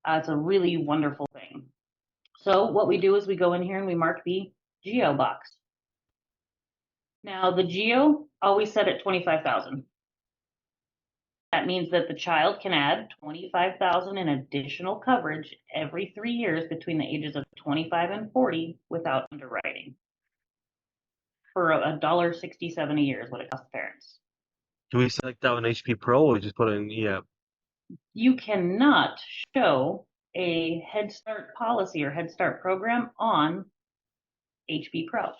It's a really wonderful thing. So what we do is we go in here and we mark the GEO box. Now the GEO always set at 25,000. That means that the child can add 25,000 in additional coverage every 3 years between the ages of 25 and 40 without underwriting. For $1.67 a year is what it costs parents. Do we select that on HP Pro or just put it in EAP? You cannot show a Head Start policy or Head Start program on HP Pro.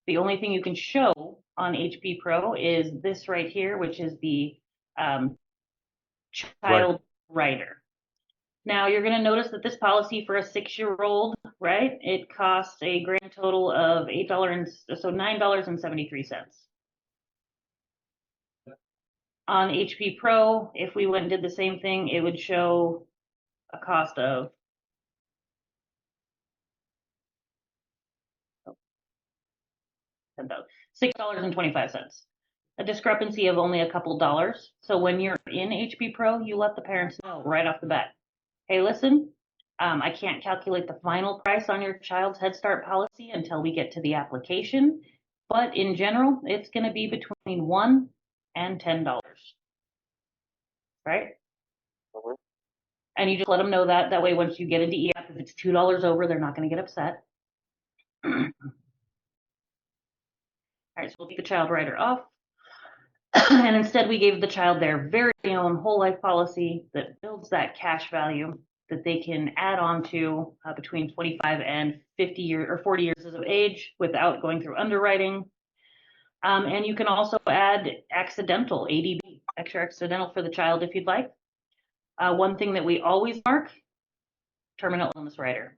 The only thing you can show on HP Pro is this right here, which is the child rider. Now you're going to notice that this policy for a 6-year-old, right? It costs a grand total of $9.73. On HP Pro, if we went and did the same thing, it would show a cost of $6.25. A discrepancy of only a couple dollars. So when you're in HP Pro, you let the parents know right off the bat, hey, listen, I can't calculate the final price on your child's Head Start policy until we get to the application, but in general, it's going to be between $1 and $10, right? Mhm. And you just let them know that. That way, once you get into EAP, if it's $2 over, they're not going to get upset. All right, so we'll take the child rider off. And instead, we gave the child their very own whole life policy that builds that cash value that they can add on to between 25 and 50 years or 40 years of age without going through underwriting. And you can also add accidental ADB, extra accidental for the child if you'd like. One thing that we always mark, terminal illness rider.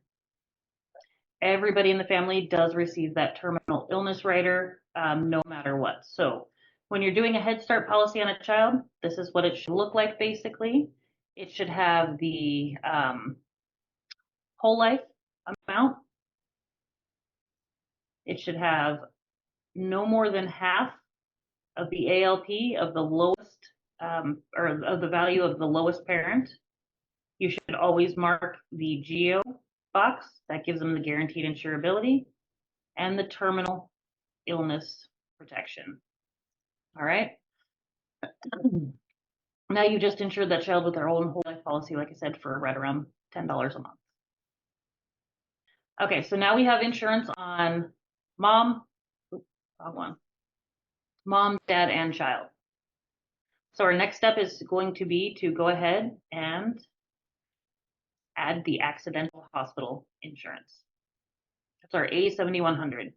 Everybody in the family does receive that terminal illness rider no matter what. So when you're doing a Head Start policy on a child, this is what it should look like basically. It should have the whole life amount it should have no more than half of the ALP of the lowest, or of the value of the lowest parent. You should always mark the GEO box. That gives them the guaranteed insurability and the terminal illness protection. All right. Now you just insured that child with their own whole life policy, like I said, for right around $10 a month. Okay, so now we have insurance on mom, wrong one, mom, dad, and child. So our next step is going to be to go ahead and add the accidental hospital insurance. That's our A7100.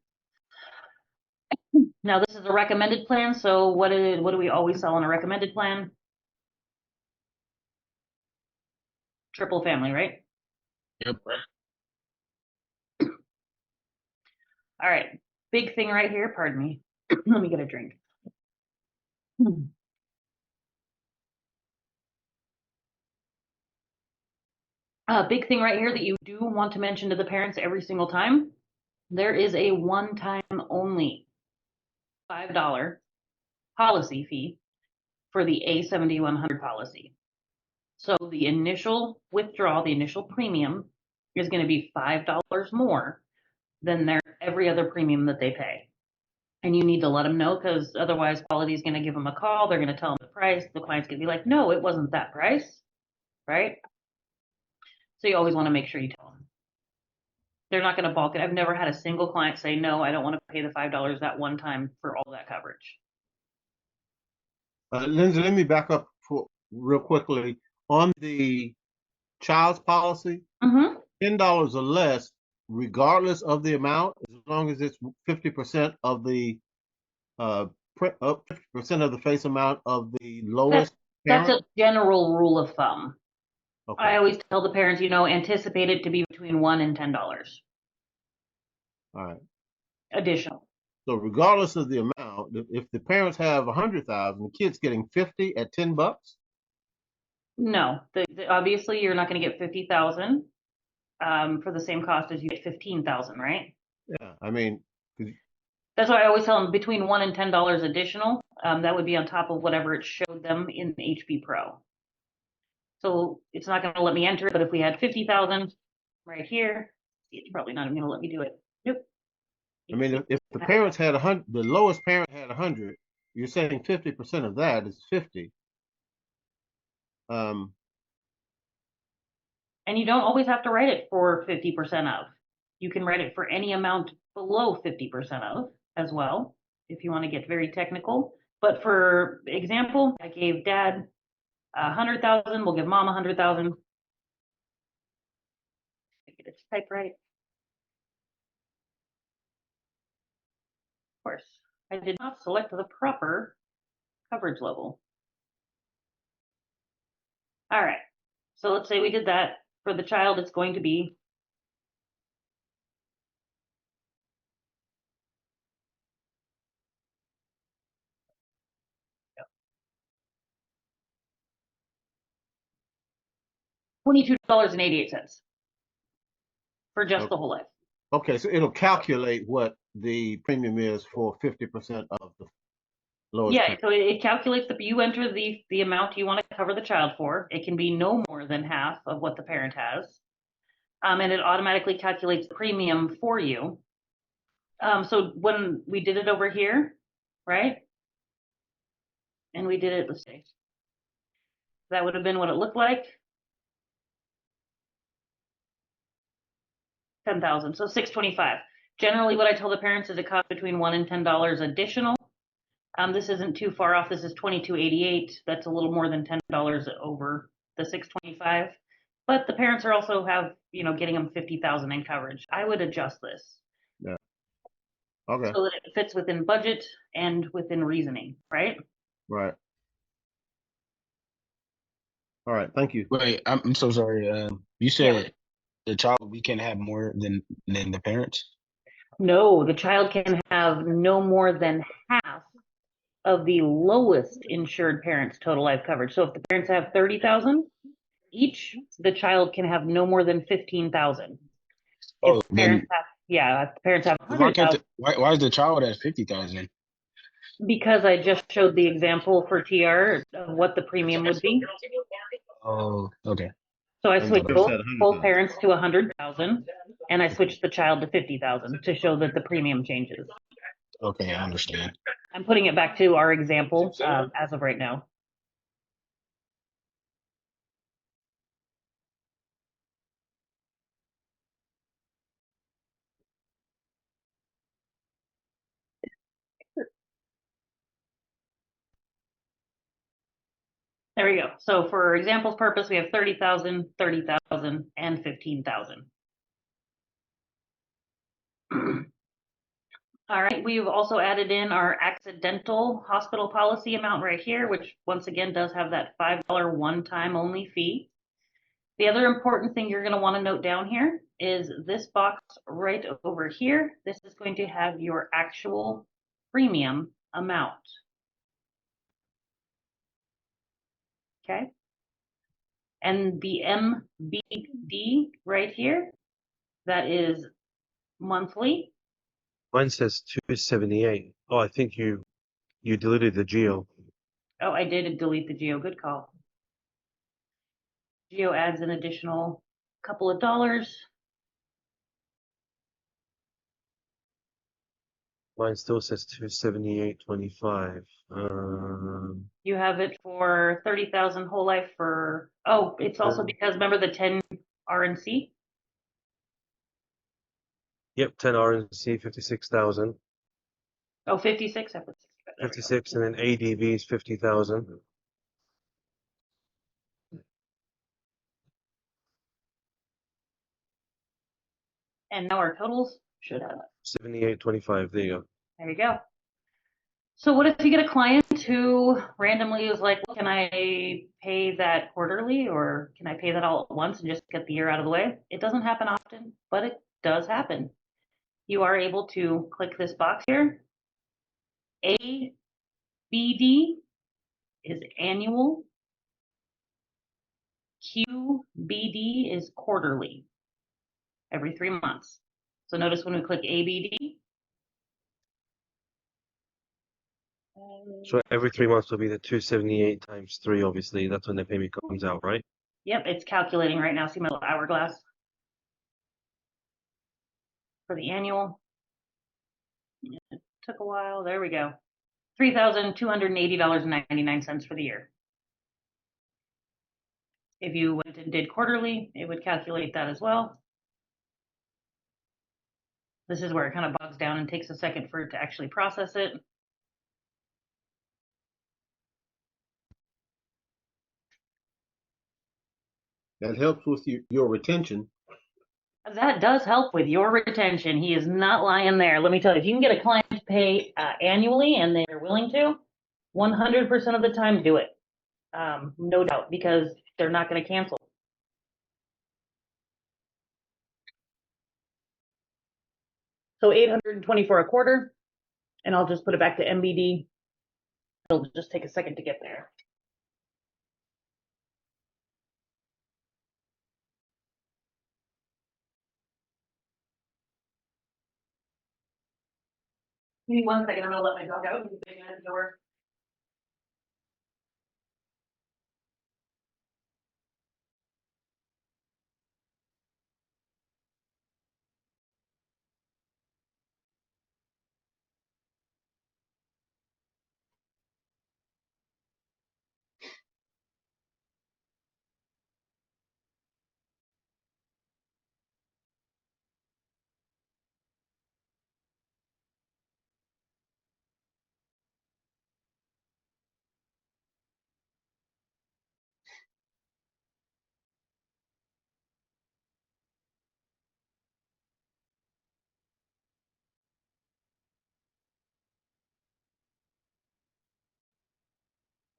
Now this is a recommended plan, so what do we always sell on a recommended plan? Triple family, right? Yep. All right, big thing right here, pardon me. Let me get a drink. Big thing right here that you do want to mention to the parents every single time, there is a one-time only $5 policy fee for the A7100 policy. So the initial withdrawal, the initial premium is going to be $5 more than their every other premium that they pay. And you need to let them know, because otherwise quality is going to give them a call. They're going to tell them the price. The client's going to be like, no, it wasn't that price, right? So you always want to make sure you tell them. They're not going to balk it. I've never had a single client say, no, I don't want to pay the $5 that one time for all that coverage. Lindsay, let me back up for real quickly. On the child's policy, Mm-hmm. $10 or less, regardless of the amount, as long as it's 50% of the 50% of the face amount of the lowest That's parent. a general rule of thumb. Okay. I always tell the parents, anticipate it to be between $1 and $10 All right. additional. So regardless of the amount, if the parents have 100,000, the kid's getting 50 at $10. No, obviously you're not going to get 50,000 for the same cost as you get 15,000, right? Yeah, I mean, That's why I always tell them between $1 and $10 additional. That would be on top of whatever it showed them in HB Pro. So it's not going to let me enter it, but if we had 50,000 right here, it's probably not even going to let me do it. Nope. I mean, if the parents had 100, the lowest parent had 100, you're saying 50% of that is 50. And you don't always have to write it for 50% of. You can write it for any amount below 50% of as well, if you want to get very technical. But for example, I gave dad 100,000. We'll give mom 100,000. Get it type right. Of course, I did not select the proper coverage level. All right, so let's say we did that. For the child, it's going to be $22.88 for just the whole life. Okay, so it'll calculate what the premium is for 50% of the lowest. Yeah, so it calculates you enter the amount you want to cover the child for. It can be no more than half of what the parent has. And it automatically calculates the premium for you. So when we did it over here, right? And we did it, let's see. That would have been what it looked like. 10,000, so 625. Generally, what I tell the parents is it costs between $1 and $10 additional. This isn't too far off. This is $22.88. That's a little more than $10 over the 625. But the parents are also getting them 50,000 in coverage. I would adjust this. Yeah. Okay. So that it fits within budget and within reasoning, right? Right. All right. Thank you. Wait, I'm so sorry. You said the child, we can have more than the parents? No, the child can have no more than half of the lowest insured parent's total life coverage. So if the parents have 30,000 each, the child can have no more than 15,000. Oh, If the parents have Yeah, parents have Why can't 100,000 why is the child at 50,000? because I just showed the example for TR of what the premium would be. Oh, okay. So I I'm switched good. Just both, had 100,000. both parents to 100,000 and I switched the child to 50,000 to show that the premium changes. Okay, I understand. I'm putting it back to our example as of right now. There we go. So for example's purpose, we have 30,000, 30,000, and 15,000. All right, we've also added in our accidental hospital policy amount right here, which once again does have that $5 one-time only fee. The other important thing you're going to want to note down here is this box right over here. This is going to have your actual premium amount. Okay. And the MBD right here, that is monthly. Mine says 278. Oh, I think you deleted the geo. Oh, I did delete the geo. Good call. Geo adds an additional couple of dollars. Mine still says 278.25. You have it for 30,000 whole life for, oh, it's also because remember the 10 RNC? Yep, 10 RNC, 56,000. Oh, 56. I put 60. There we go. 56, and then ADV is 50,000. And now our totals should have it. 78.25. There you go. There you go. So what if you get a client who randomly is like, well, can I pay that quarterly or can I pay that all at once and just get the year out of the way? It doesn't happen often, but it does happen. You are able to click this box here. ABD is annual. QBD is quarterly, every 3 months. So notice when we click ABD. So every 3 months will be the 278 times 3, obviously. That's when the payment comes out, right? Yep, it's calculating right now. See my little hourglass for the annual. It took a while. There we go. $3,280.99 for the year. If you went and did quarterly, it would calculate that as well. This is where it kind of bogs down and takes a second for it to actually process it. That helps with your retention. That does help with your retention. He is not lying there. Let me tell you, if you can get a client to pay annually and they're willing to, 100% of the time do it. No doubt, because they're not going to cancel. So 824 a quarter, and I'll just put it back to MBD. It'll just take a second to get there. Give me 1 second. I'm gonna let my dog out. He's banging at the door.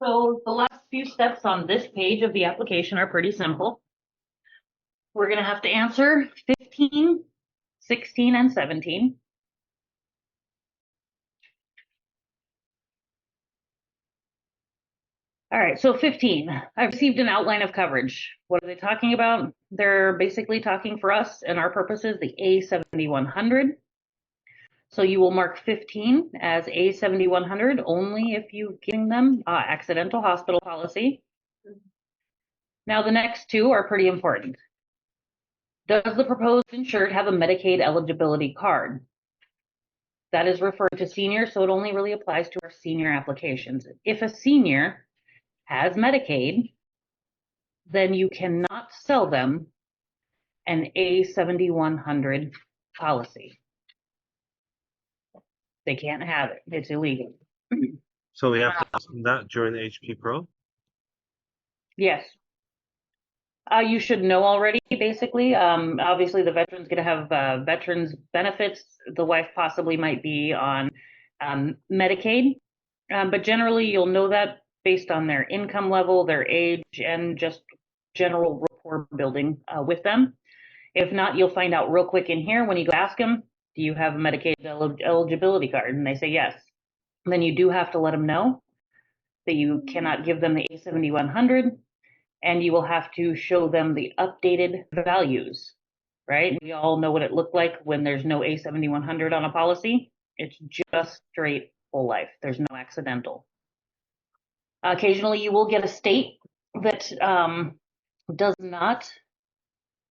So the last few steps on this page of the application are pretty simple. We're gonna have to answer 15, 16, and 17. All right, so 15, I've received an outline of coverage. What are they talking about? They're basically talking for us and our purposes, the A7100. So you will mark 15 as A7100 only if you've given them accidental hospital policy. Now the next two are pretty important. Does the proposed insured have a Medicaid eligibility card? That is referred to seniors, so it only really applies to our senior applications. If a senior has Medicaid, then you cannot sell them an A7100 policy. They can't have it. It's illegal. So we have to ask them that during the HP Pro. Yes. You should know already, basically. Obviously, the veteran's going to have veterans benefits. The wife possibly might be on Medicaid. But generally, you'll know that based on their income level, their age, and just general rapport building with them. If not, you'll find out real quick in here when you go ask them, do you have a Medicaid eligibility card? And they say yes. And then you do have to let them know that you cannot give them the A7100, and you will have to show them the updated values, right? We all know what it looked like when there's no A7100 on a policy. It's just straight whole life. There's no accidental. Occasionally, you will get a state that does not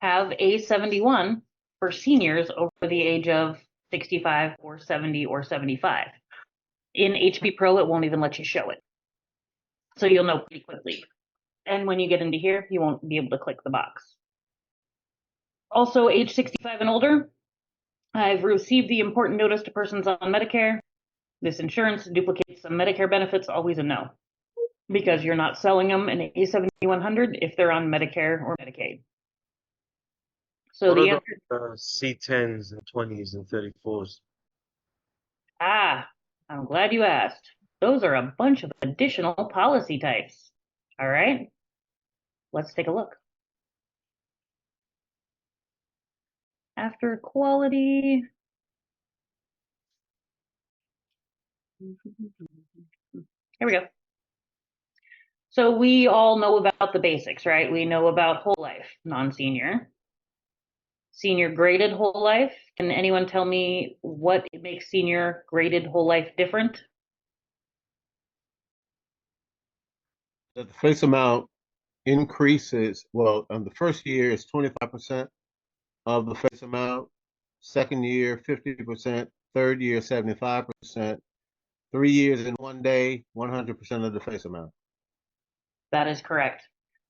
have A71 for seniors over the age of 65 or 70 or 75. In HP Pro, it won't even let you show it. So you'll know pretty quickly. And when you get into here, you won't be able to click the box. Also, age 65 and older, I've received the important notice to persons on Medicare. This insurance duplicates some Medicare benefits, always a no, because you're not selling them an A7100 if they're on Medicare or Medicaid. So What the are answer, the C10s and 20s and 34s? I'm glad you asked. Those are a bunch of additional policy types. All right, let's take a look. After quality. Here we go. So we all know about the basics, right? We know about whole life, non-senior. Senior graded whole life. Can anyone tell me what makes senior graded whole life different? That the face amount increases, well, the first year is 25% of the face amount, second year 50%, third year 75%, 3 years in 1 day, 100% of the face amount. That is correct.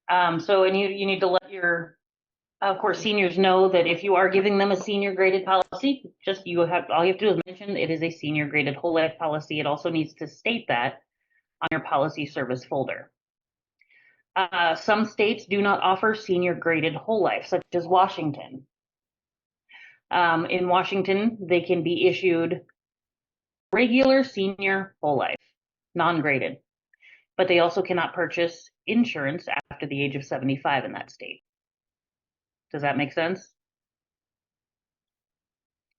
So, and you need to let your, of course, seniors know that if you are giving them a senior graded policy, just all you have to do is mention it is a senior graded whole life policy. It also needs to state that on your policy service folder. Some states do not offer senior graded whole life, such as Washington. In Washington, they can be issued regular senior whole life, non-graded, but they also cannot purchase insurance after the age of 75 in that state. Does that make sense?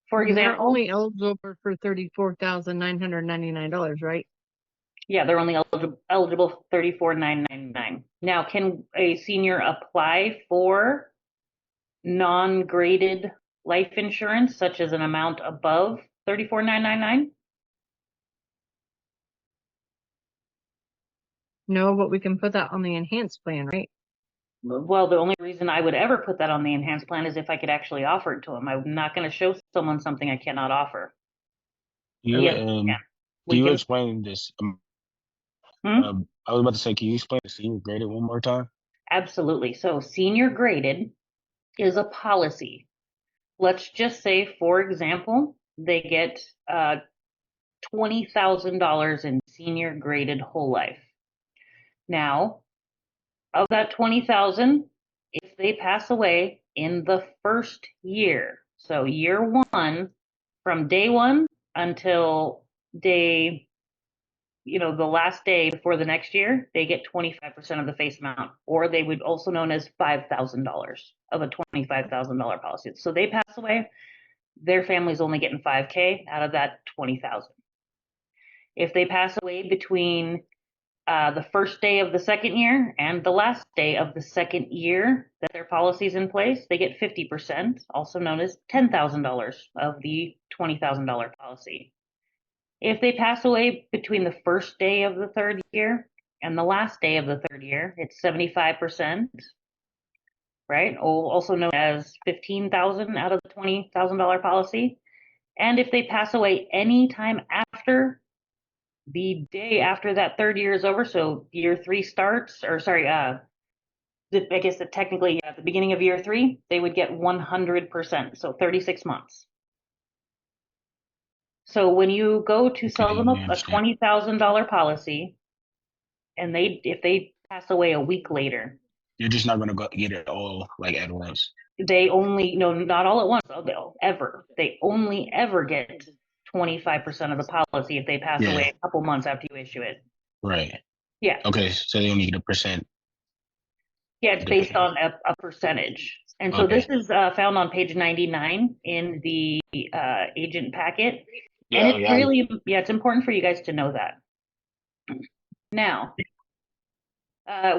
For They're example, only eligible for $34,999, right? yeah, they're only eligible $34,999. Now, can a senior apply for non-graded life insurance, such as an amount above $34,999? No, but we can put that on the enhanced plan, right? Well, the only reason I would ever put that on the enhanced plan is if I could actually offer it to them. I'm not going to show someone something I cannot offer. You Yes, can we you can. explain this? Hmm? I was about to say, can you explain the senior graded one more time? Absolutely. So senior graded is a policy. Let's just say, for example, they get $20,000 in senior graded whole life. Now, of that 20,000, if they pass away in the first year, so year one, from day one until day, the last day before the next year, they get 25% of the face amount, or they would also known as $5,000 of a $25,000 policy. So they pass away, their family's only getting $5K out of that $20,000. If they pass away between the first day of the second year and the last day of the second year that their policy's in place, they get 50%, also known as $10,000 of the $20,000 policy. If they pass away between the first day of the third year and the last day of the third year, it's 75%, right? Also known as 15,000 out of the $20,000 policy. And if they pass away any time after the day after that third year is over, so year 3 starts, or sorry, I guess that technically at the beginning of year 3, they would get 100%, so 36 months. So when you go to sell them a $20,000 policy, and if they pass away a week later, You're just not going to go get it all like at once. they only, no, not all at once, they only ever get 25% of the policy if they pass Yeah. away a couple months after you issue it. Right. Yeah. Okay, so they only get a percent. Yeah, it's based on a percentage. And so Okay. this is found on page 99 in the agent packet. Yeah, And it's yeah. really, it's important for you guys to know that. Now,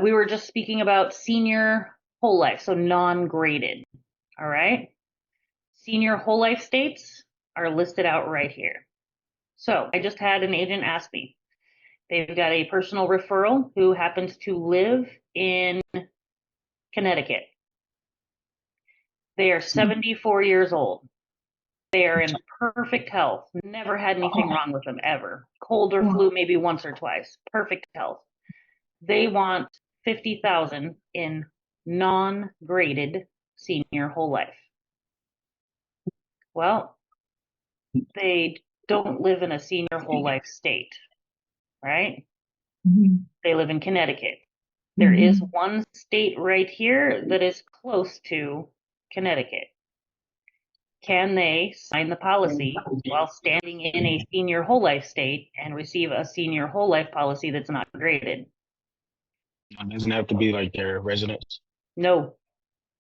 we were just speaking about senior whole life, so non-graded, all right? Senior whole life states are listed out right here. So I just had an agent ask me. They've got a personal referral who happens to live in Connecticut. They are 74 years old. They are in perfect health. Never had anything wrong with them ever. Cold or flu maybe once or twice. Perfect health. They want 50,000 in non-graded senior whole life. Well, they don't live in a senior whole life state, right? They live in Connecticut. There is one state right here that is close to Connecticut. Can they sign the policy while standing in a senior whole life state and receive a senior whole life policy that's not graded? It doesn't have to be like their residence. No.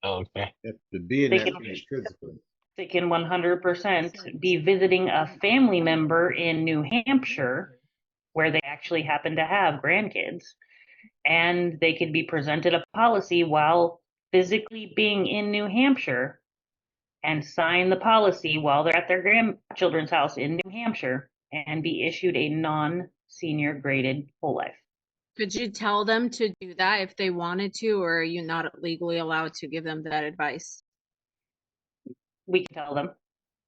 Oh, okay. Have to be in They that can- state physically. They can 100% be visiting a family member in New Hampshire where they actually happen to have grandkids, and they could be presented a policy while physically being in New Hampshire and sign the policy while they're at their grandchildren's house in New Hampshire and be issued a non-senior graded whole life. Could you tell them to do that if they wanted to, or are you not legally allowed to give them that advice? We can tell them.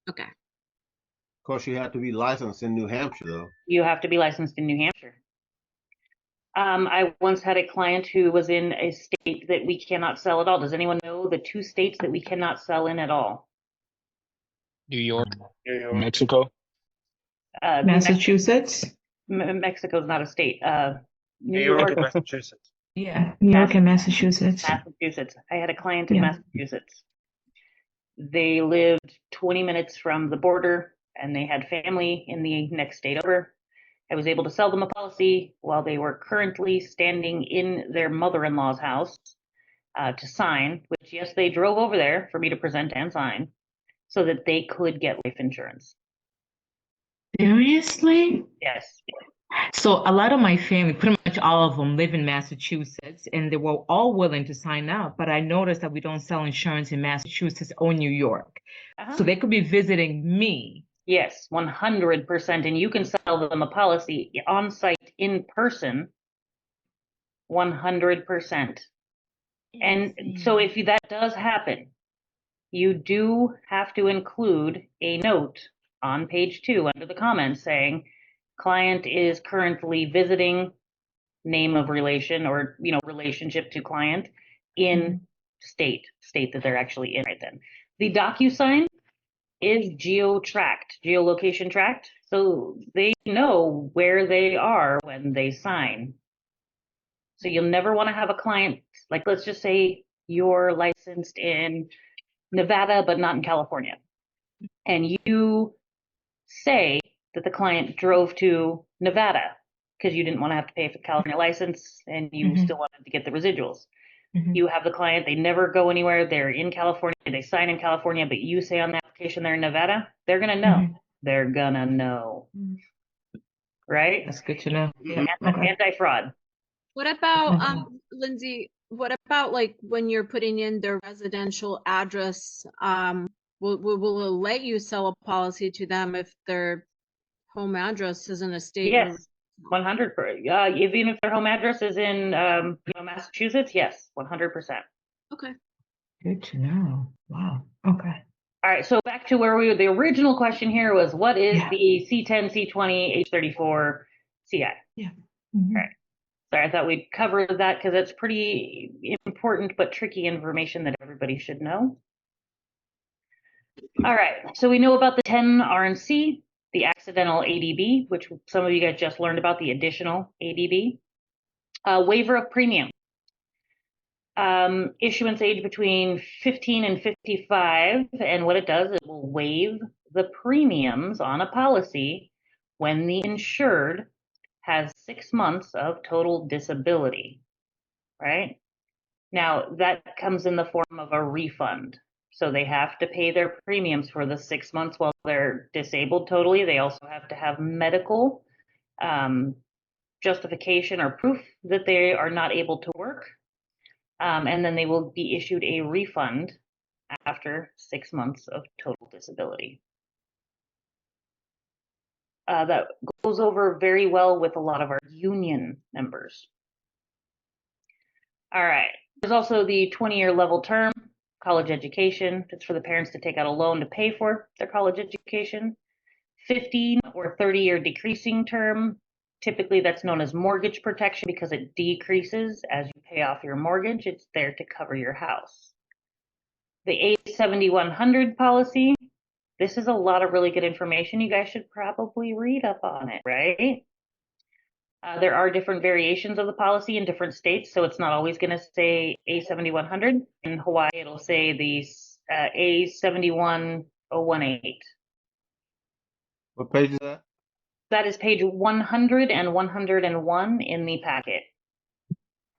Okay. Of course, you have to be licensed in New Hampshire, though. You have to be licensed in New Hampshire. I once had a client who was in a state that we cannot sell at all. Does anyone know the 2 states that we cannot sell in at all? New York. Mexico. Massachusetts? Mexico's not a state. New New York York, and Massachusetts. Yeah, New York and Massachusetts. Massachusetts. I had a client in Yeah. Massachusetts. They lived 20 minutes from the border and they had family in the next state over. I was able to sell them a policy while they were currently standing in their mother-in-law's house to sign, which, yes, they drove over there for me to present and sign so that they could get life insurance. Seriously? Yes. So a lot of my family, pretty much all of them, live in Massachusetts, and they were all willing to sign up. But I noticed that we don't sell insurance in Massachusetts or New York. Uh-huh. So they could be visiting me. Yes, 100%. And you can sell them a policy on site in person, 100%. And so if that does happen, you do have to include a note on page 2 under the comments saying, client is currently visiting, name of relation or, relationship to client in state that they're actually in right then. The DocuSign is geolocation tracked, so they know where they are when they sign. So you'll never want to have a client, like, let's just say you're licensed in Nevada, but not in California. And you say that the client drove to Nevada because you didn't want to have to pay for the California license and you still wanted to get the residuals. You have the client, they never go anywhere, they're in California, they sign in California, but you say on the application they're in Nevada, they're going to know. They're going to know. Right? That's good to know. Yeah. Anti-fraud. What about, Mhm. Lindsay, what about like when you're putting in their residential address, will it let you sell a policy to them if their home address is in a state where? Yes, 100. Even if their home address is in, Massachusetts, yes, 100%. Okay. Good to know. Wow. Okay. All right, so back to where the original question here was, what is Yeah. the C10, C20, H34 CI? Yeah. Mhm. Right. Sorry, I thought we'd cover that because it's pretty important but tricky information that everybody should know. All right, so we know about the 10 RNC, the accidental ADB, which some of you guys just learned about, the additional ADB. Waiver of premium. Issuance age between 15 and 55, and what it does, it will waive the premiums on a policy when the insured has 6 months of total disability, right? Now, that comes in the form of a refund. So they have to pay their premiums for the 6 months while they're disabled totally. They also have to have medical justification or proof that they are not able to work. And then they will be issued a refund after 6 months of total disability. That goes over very well with a lot of our union members. All right. There's also the 20-year level term, college education. It's for the parents to take out a loan to pay for their college education. 15 or 30-year decreasing term. Typically, that's known as mortgage protection because it decreases as you pay off your mortgage. It's there to cover your house. The A7100 policy. This is a lot of really good information. You guys should probably read up on it, right? There are different variations of the policy in different states, so it's not always going to say A7100. In Hawaii, it'll say the A71018. What page is that? That is page 100 and 101 in the packet.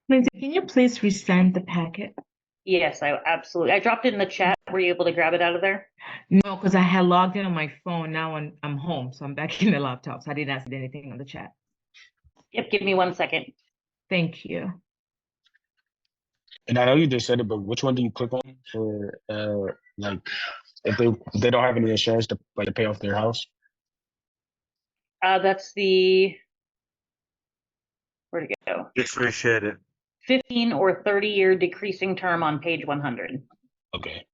Lindsay, can you please resend the packet? Yes, I absolutely. I dropped it in the chat. Were you able to grab it out of there? No, because I had logged in on my phone. Now I'm home, so I'm back in the laptop. So I didn't see anything on the chat. Yep, give me 1 second. Thank you. And I know you just said it, but which one do you click on for like if they don't have any insurance to pay off their house? That's the, where'd it go? Just reshared it. 15 or 30-year decreasing term on page 100. Okay.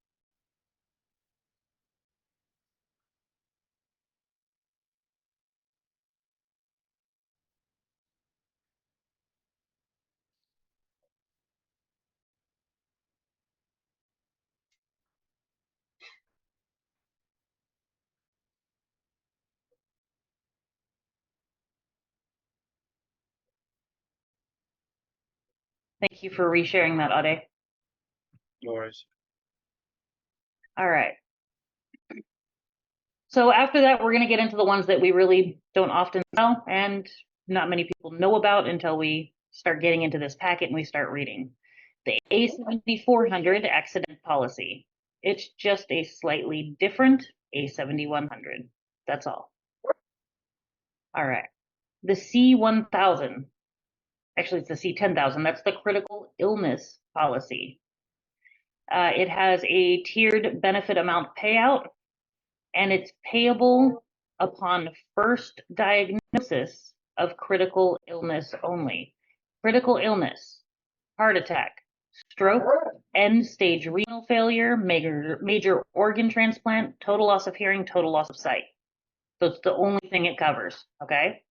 Thank you for resharing that, Ade. No worries. All right. So after that, we're going to get into the ones that we really don't often know and not many people know about until we start getting into this packet and we start reading. The A7400 accident policy. It's just a slightly different A7100. That's all. All right. The C1000. Actually, it's the C10,000. That's the critical illness policy. It has a tiered benefit amount payout, and it's payable upon first diagnosis of critical illness only. Critical illness, heart attack, stroke, end-stage renal failure, major organ transplant, total loss of hearing, total loss of sight. So it's the only thing it covers, okay?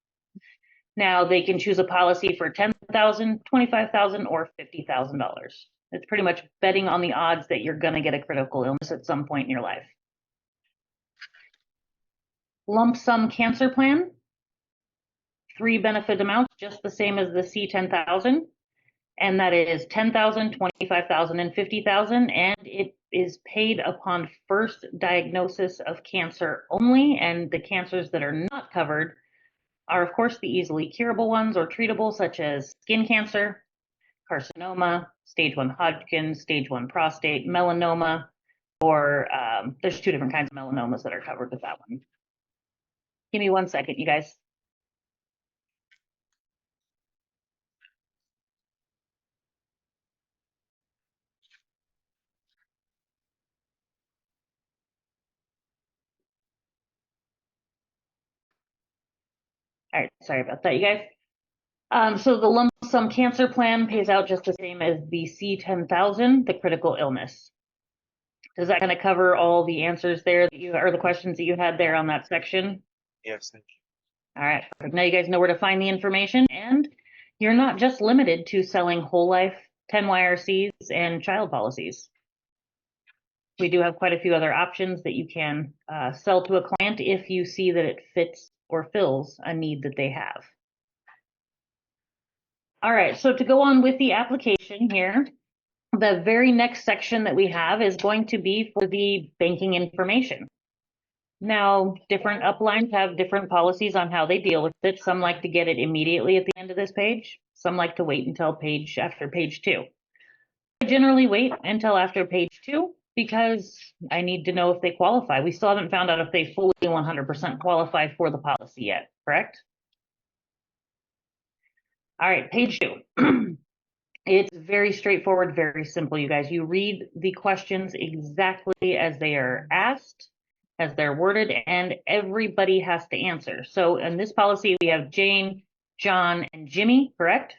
Now they can choose a policy for $10,000, $25,000, or $50,000. It's pretty much betting on the odds that you're going to get a critical illness at some point in your life. Lump sum cancer plan, 3 benefit amounts, just the same as the C10,000, and that is $10,000, $25,000, and $50,000, and it is paid upon first diagnosis of cancer only, and the cancers that are not covered are, of course, the easily curable ones or treatable, such as skin cancer, carcinoma, stage 1 Hodgkin, stage 1 prostate, melanoma, or there's 2 different kinds of melanomas that are covered with that one. Give me 1 second, you guys. All right, sorry about that, you guys. So the lump sum cancer plan pays out just the same as the C10,000, the critical illness. Does that kind of cover all the answers there that or the questions that you had there on that section? Yes, thank you. All right, perfect. Now you guys know where to find the information, and you're not just limited to selling whole life, 10 YRCs, and child policies. We do have quite a few other options that you can sell to a client if you see that it fits or fills a need that they have. All right, so to go on with the application here, the very next section that we have is going to be for the banking information. Now, different uplines have different policies on how they deal with it. Some like to get it immediately at the end of this page. Some like to wait until after page 2. I generally wait until after page 2 because I need to know if they qualify. We still haven't found out if they fully 100% qualify for the policy yet, correct? All right, page 2. It's very straightforward, very simple, you guys. You read the questions exactly as they are asked, as they're worded, and everybody has to answer. So in this policy, we have Jane, John, and Jimmy, correct?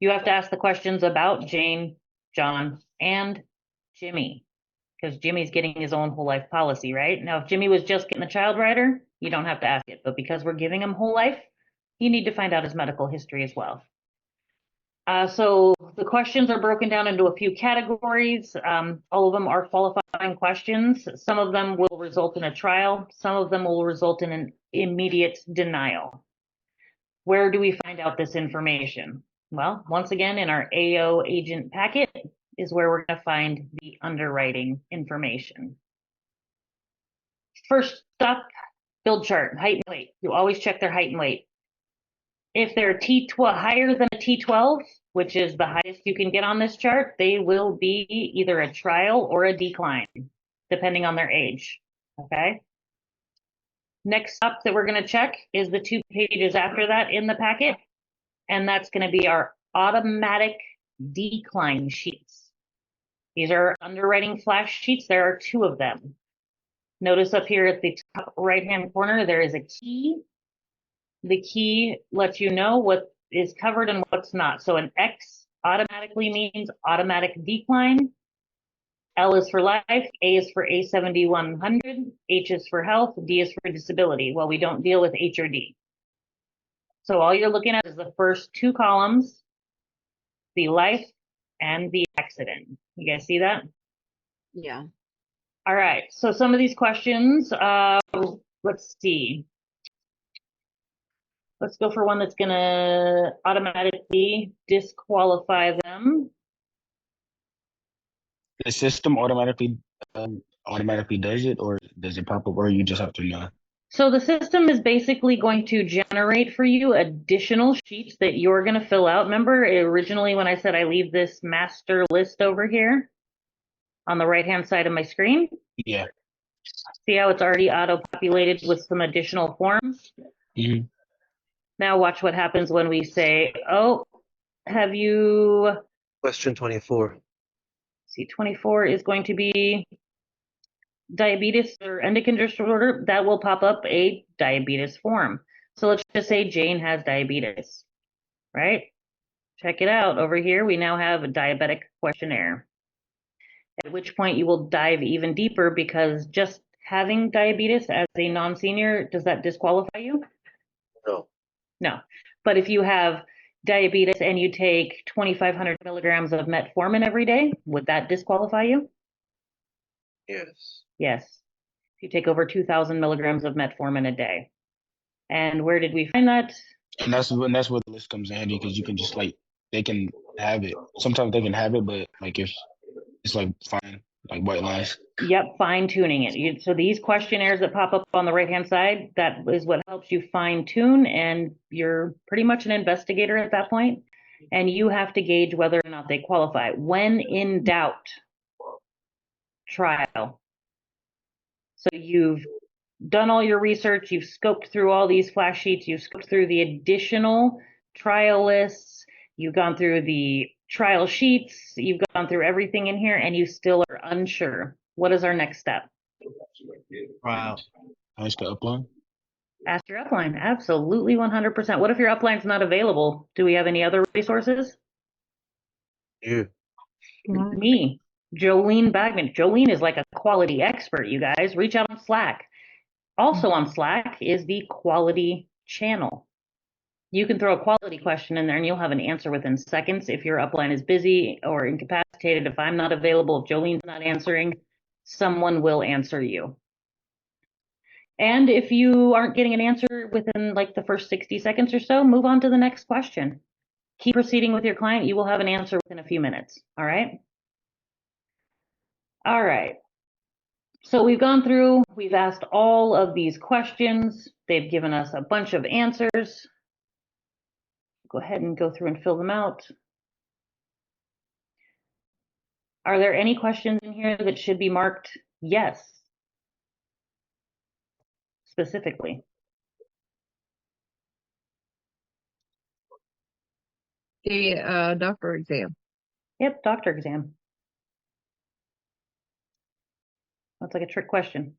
You have to ask the questions about Jane, John, and Jimmy, because Jimmy's getting his own whole life policy, right? Now, if Jimmy was just getting the child rider, you don't have to ask it, but because we're giving him whole life, you need to find out his medical history as well. So the questions are broken down into a few categories. All of them are qualifying questions. Some of them will result in a trial. Some of them will result in an immediate denial. Where do we find out this information? Well, once again, in our AO agent packet is where we're going to find the underwriting information. First up, build chart, height and weight. You always check their height and weight. If they're T12 higher than a T12, which is the highest you can get on this chart, they will be either a trial or a decline, depending on their age, okay? Next up that we're gonna check is the 2 pages after that in the packet, and that's gonna be our automatic decline sheets. These are underwriting flash sheets. There are 2 of them. Notice up here at the top right-hand corner, there is a key. The key lets you know what is covered and what's not. So an X automatically means automatic decline. L is for life, A is for A7100, H is for health, D is for disability. Well, we don't deal with H or D. So all you're looking at is the first 2 columns, the life and the accident. You guys see that? Yeah. All right, so some of these questions, let's see. Let's go for one that's gonna automatically disqualify them. The system automatically does it, or does it pop up, or you just have to know? So the system is basically going to generate for you additional sheets that you're gonna fill out. Remember originally when I said I leave this master list over here on the right-hand side of my screen? Yeah. See how it's already auto-populated with some additional forms? Mm-hmm. Now watch what happens when we say, oh, have you... Question 24. See, 24 is going to be diabetes or endocrine disorder. That will pop up a diabetes form. So let's just say Jane has diabetes, right? Check it out. Over here, we now have a diabetic questionnaire. At which point you will dive even deeper because just having diabetes as a non-senior, does that disqualify you? No. No. But if you have diabetes and you take 2,500 milligrams of metformin every day, would that disqualify you? Yes. Yes. If you take over 2,000 milligrams of metformin a day. And where did we find that? And that's where the list comes in handy, because you can just they can have it. Sometimes they can have it, but if it's fine, white lines. Yep, fine tuning it. So these questionnaires that pop up on the right-hand side, that is what helps you fine tune, and you're pretty much an investigator at that point, and you have to gauge whether or not they qualify. When in doubt, trial. So you've done all your research, you've scoped through all these flash sheets, you've scoped through the additional trial lists, you've gone through the trial sheets, you've gone through everything in here, and you still are unsure. What is our next step? Wow. I just got upload. Ask your upline. Absolutely 100%. What if your upline's not available? Do we have any other resources? You. Me, Jolene Bagman. Jolene is like a quality expert, you guys. Reach out on Slack. Also on Slack is the quality channel. You can throw a quality question in there and you'll have an answer within seconds. If your upline is busy or incapacitated, if I'm not available, if Jolene's not answering, someone will answer you. And if you aren't getting an answer within like the first 60 seconds or so, move on to the next question. Keep proceeding with your client. You will have an answer within a few minutes. All right. All right. So we've gone through, we've asked all of these questions. They've given us a bunch of answers. Go ahead and go through and fill them out. Are there any questions in here that should be marked yes, specifically? The doctor exam. Yep, doctor exam. That's like a trick question.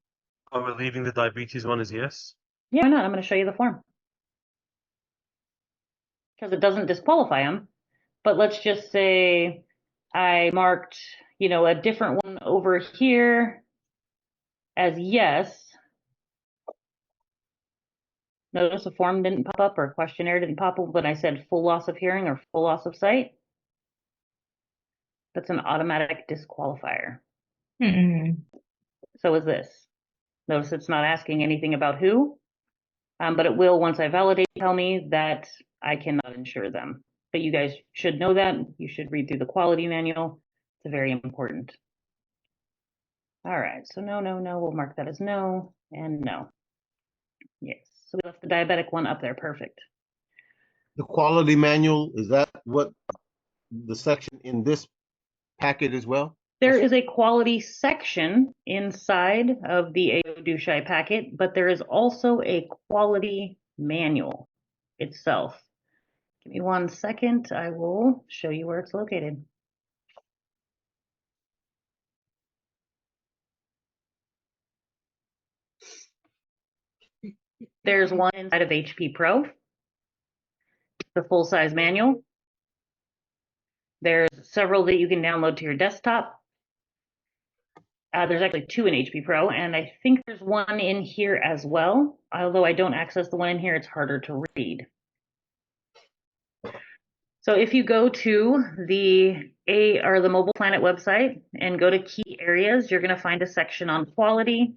Are we leaving the diabetes one as yes? Yeah, why not? I'm going to show you the form. Because it doesn't disqualify them. But let's just say I marked, you know, a different one over here as yes. Notice a form didn't pop up or a questionnaire didn't pop up when I said full loss of hearing or full loss of sight. That's an automatic disqualifier. So is this. Notice it's not asking anything about who, but it will, once I validate, tell me that I cannot insure them. But you guys should know that. You should read through the quality manual. It's very important. All right, so no, we'll mark that as no and no. Yes, so we left the diabetic one up there, perfect. The quality manual, is that what the section in this packet as well? There is a quality section inside of the AO Dushai packet, but there is also a quality manual itself. Give me 1 second, I will show you where it's located. There's one inside of HP Pro, the full-size manual. There's several that you can download to your desktop. There's actually 2 in HP Pro, and I think there's one in here as well. Although I don't access the one in here, it's harder to read. So if you go to the Mobile Planet website and go to key areas, you're going to find a section on quality.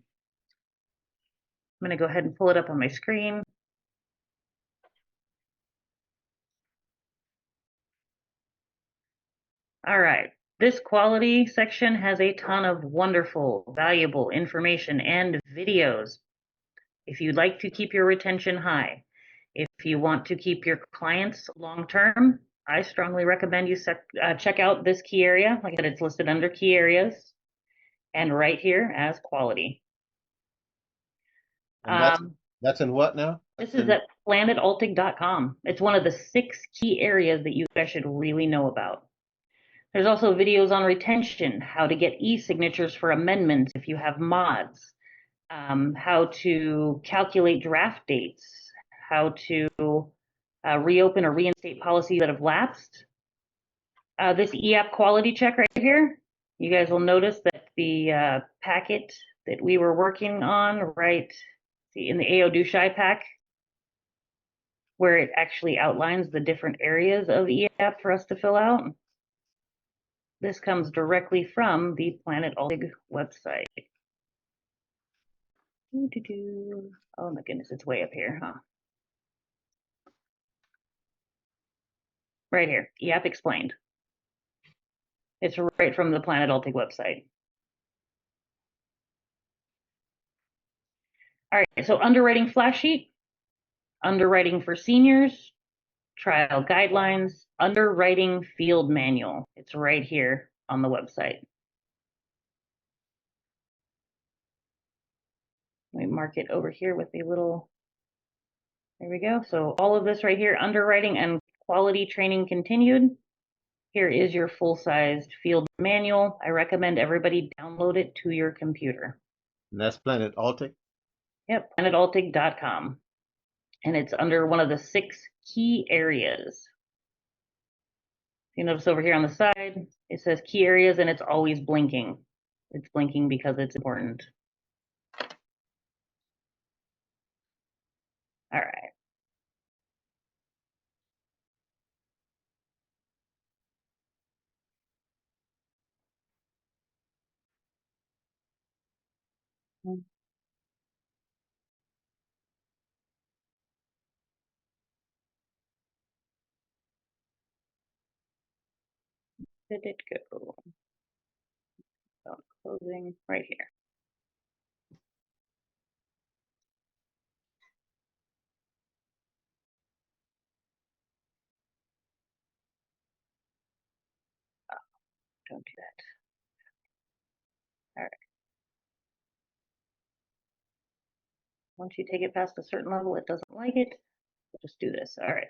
I'm going to go ahead and pull it up on my screen. All right, this quality section has a ton of wonderful, valuable information and videos. If you'd like to keep your retention high, if you want to keep your clients long-term, I strongly recommend you check out this key area. Like I said, it's listed under key areas and right here as quality. And that's in what now? This is at planetaltic.com. It's one of the 6 key areas that you guys should really know about. There's also videos on retention, how to get e-signatures for amendments if you have mods, how to calculate draft dates, how to reopen or reinstate policies that have lapsed. This EAP quality check right here, you guys will notice that the packet that we were working on, right, see in the AO Dushai pack, where it actually outlines the different areas of EAP for us to fill out. This comes directly from the Planet Altig website. Oh my goodness, it's way up here, huh? Right here, EAP explained. It's right from the Planet Altig website. All right, so underwriting flash sheet, underwriting for seniors, trial guidelines, underwriting field manual. It's right here on the website. Let me mark it over here with a little, there we go. So all of this right here, underwriting and quality training continued. Here is your full-sized field manual. I recommend everybody download it to your computer. And that's Planet Altic? Yep, planetaltic.com. and it's under one of the 6 key areas. You notice over here on the side, it says key areas and it's always blinking. It's blinking because it's important. All right. Did it go? Oh, closing right here. Oh, don't do that. All right. Once you take it past a certain level, it doesn't like it. We'll just do this. All right.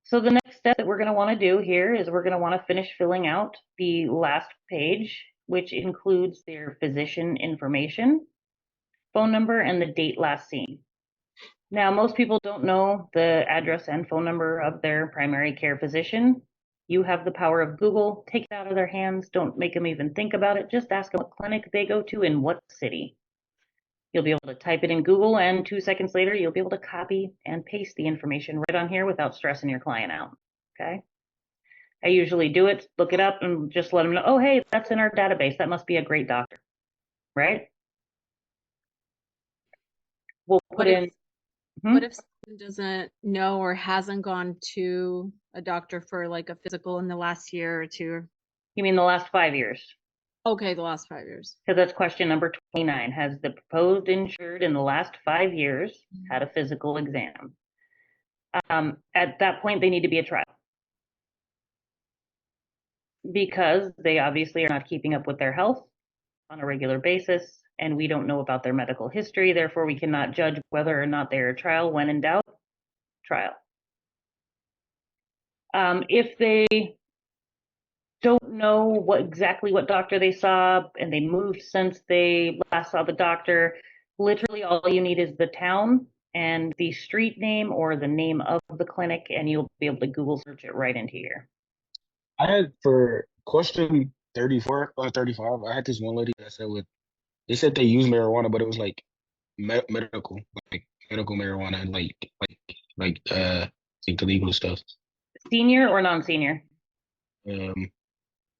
So the next step that we're going to want to do here is we're going to want to finish filling out the last page, which includes their physician information, phone number, and the date last seen. Now, most people don't know the address and phone number of their primary care physician. You have the power of Google. Take it out of their hands. Don't make them even think about it. Just ask them what clinic they go to in what city. You'll be able to type it in Google, and 2 seconds later, you'll be able to copy and paste the information right on here without stressing your client out, okay? I usually do it, look it up, and just let them know, oh, hey, that's in our database. That must be a great doctor, right? We'll put in. What if someone doesn't know or hasn't gone to a doctor for like a physical in the last year or two? You mean the last 5 years? Okay, the last 5 years. Because that's question number 29. Has the proposed insured in the last 5 years had a physical exam? At that point, they need to be a trial. Because they obviously are not keeping up with their health on a regular basis, and we don't know about their medical history. Therefore, we cannot judge whether or not they're a trial. When in doubt, trial. If they don't know exactly what doctor they saw and they moved since they last saw the doctor, literally all you need is the town and the street name or the name of the clinic, and you'll be able to Google search it right into here. I had for question 34 or 35, I had this one lady that said they said they use marijuana, but it was like medical, like medical marijuana, and like the legal stuff. Senior or non-senior?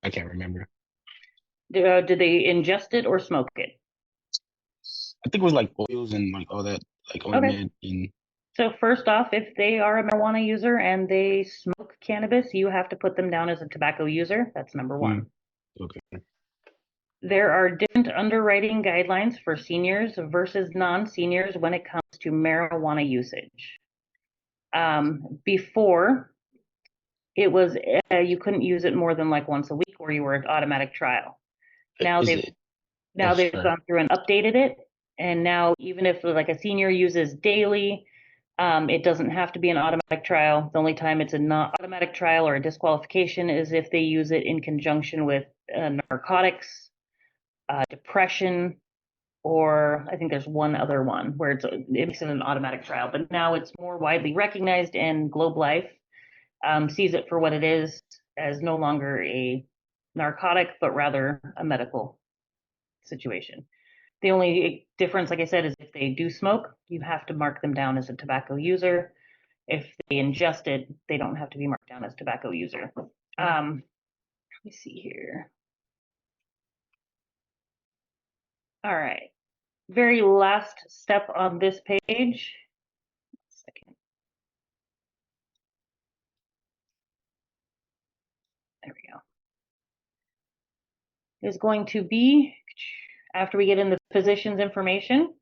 I can't remember. Did they ingest it or smoke it? I think it was like oils and like all that, like ointment and. So first off, if they are a marijuana user and they smoke cannabis, you have to put them down as a tobacco user. That's number one. Okay. There are different underwriting guidelines for seniors versus non-seniors when it comes to marijuana usage. Before, it was you couldn't use it more than like once a week, or you were an automatic trial. Now they've gone through and updated it, and now even if like a senior uses daily, it doesn't have to be an automatic trial. The only time it's a not automatic trial or a disqualification is if they use it in conjunction with narcotics, depression, or I think there's one other one where it makes it an automatic trial. But now it's more widely recognized, and Globe Life sees it for what it is, as no longer a narcotic, but rather a medical situation. The only difference, like I said, is if they do smoke, you have to mark them down as a tobacco user. If they ingest it, they don't have to be marked down as tobacco user. Let me see here. All right. Very last step on this page. Second. There we go. Is going to be, after we get in the physician's information,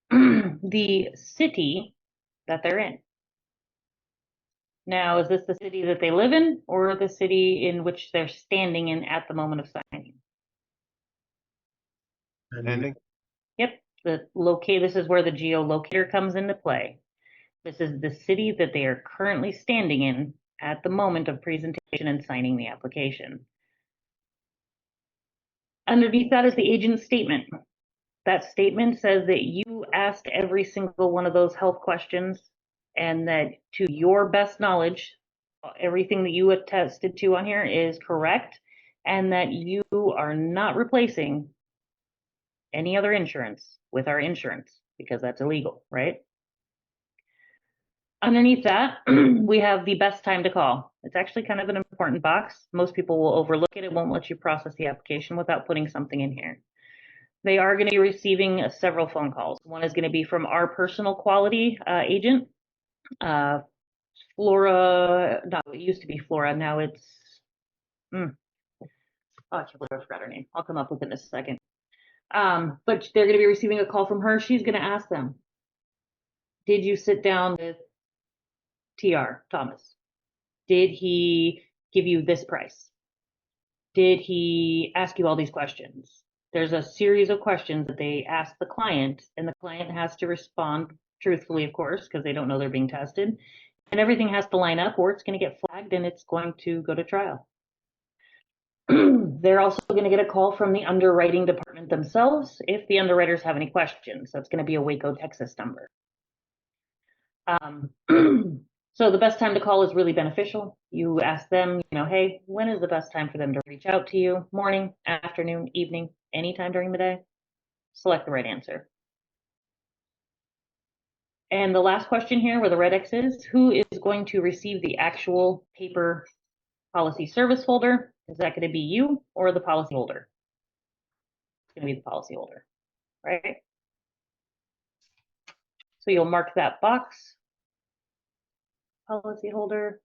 the city that they're in. Now, is this the city that they live in or the city in which they're standing in at the moment of signing? Ending? Yep, this is where the geolocator comes into play. This is the city that they are currently standing in at the moment of presentation and signing the application. Underneath that is the agent's statement. that statement says that you asked every single one of those health questions and that to your best knowledge, everything that you attested to on here is correct and that you are not replacing any other insurance with our insurance because that's illegal, right? Underneath that, we have the best time to call. It's actually kind of an important box. Most people will overlook it. It won't let you process the application without putting something in here. They are going to be receiving several phone calls. One is going to be from our personal quality agent, Flora. No, it used to be Flora. Now it's, oh, I can't believe I forgot her name. I'll come up with it in a second. But they're going to be receiving a call from her. She's going to ask them, did you sit down with TR Thomas? Did he give you this price? Did he ask you all these questions? There's a series of questions that they ask the client, and the client has to respond truthfully, of course, because they don't know they're being tested. And everything has to line up or it's going to get flagged and it's going to go to trial. They're also going to get a call from the underwriting department themselves if the underwriters have any questions. So it's going to be a Waco, Texas number. So the best time to call is really beneficial. You ask them, hey, when is the best time for them to reach out to you? Morning, afternoon, evening, anytime during the day. Select the right answer. And the last question here where the red X is, who is going to receive the actual paper policy service folder? Is that going to be you or the policy holder? It's going to be the policy holder, right? So you'll mark that box, policy holder.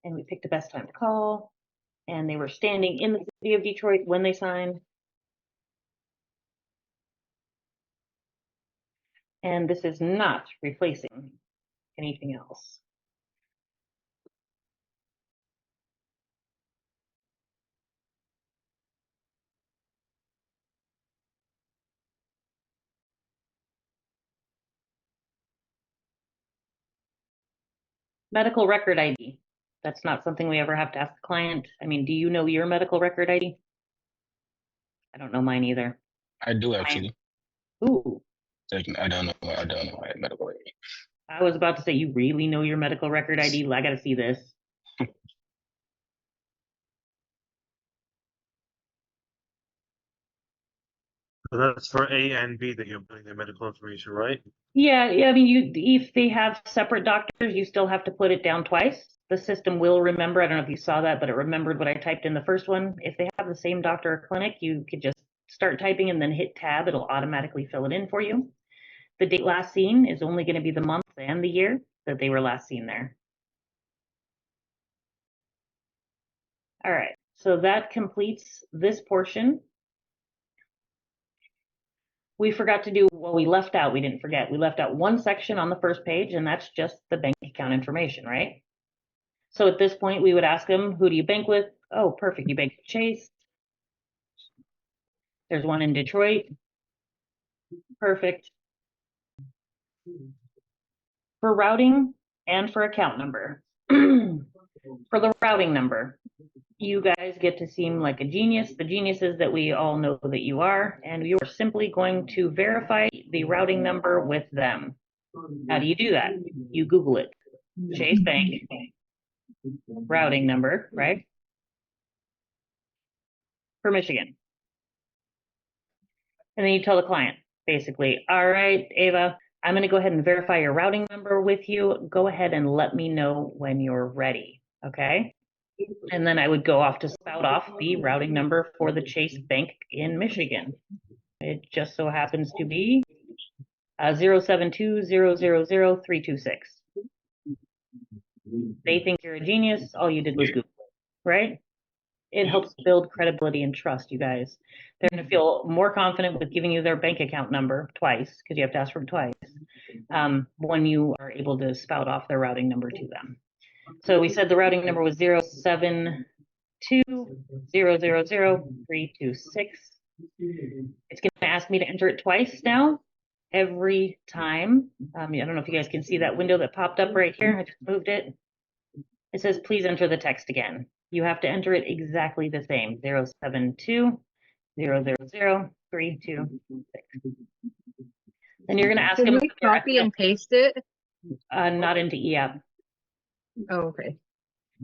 And we picked the best time to call. And they were standing in the city of Detroit when they signed. And this is not replacing anything else. Medical record ID. That's not something we ever have to ask the client. I mean, do you know your medical record ID? I don't know mine either. I do actually. Ooh. I don't know my medical ID. I was about to say, you really know your medical record ID? I got to see this. So that's for A and B that you're putting their medical information, right? Yeah. I mean, if they have separate doctors, you still have to put it down twice. The system will remember. I don't know if you saw that, but it remembered what I typed in the first one. If they have the same doctor or clinic, you could just start typing and then hit tab. It'll automatically fill it in for you. The date last seen is only going to be the month and the year that they were last seen there. All right, so that completes this portion. We forgot to do, well, we left out one section on the first page, and that's just the bank account information, right? So at this point, we would ask them, who do you bank with? Oh, perfect, you bank with Chase. There's one in Detroit. Perfect. For routing and for account number. For the routing number, you guys get to seem like a genius. The genius is that we all know that you are, and you are simply going to verify the routing number with them. How do you do that? You Google it. Chase Bank routing number, right? For Michigan. And then you tell the client, basically, all right, Ava, I'm going to go ahead and verify your routing number with you. Go ahead and let me know when you're ready, okay? And then I would go off to spout off the routing number for the Chase Bank in Michigan. It just so happens to be 072000326. They think you're a genius. All you did was Google it, right? It helps build credibility and trust, you guys. They're going to feel more confident with giving you their bank account number twice, because you have to ask for it twice, when you are able to spout off their routing number to them. So we said the routing number was 072000326. It's going to ask me to enter it twice now, every time. I don't know if you guys can see that window that popped up right here. I just moved it. It says, please enter the text again. You have to enter it exactly the same, 072 000 3226. Then you're going to ask Can them we copy and paste it? not into eApp. Oh, okay.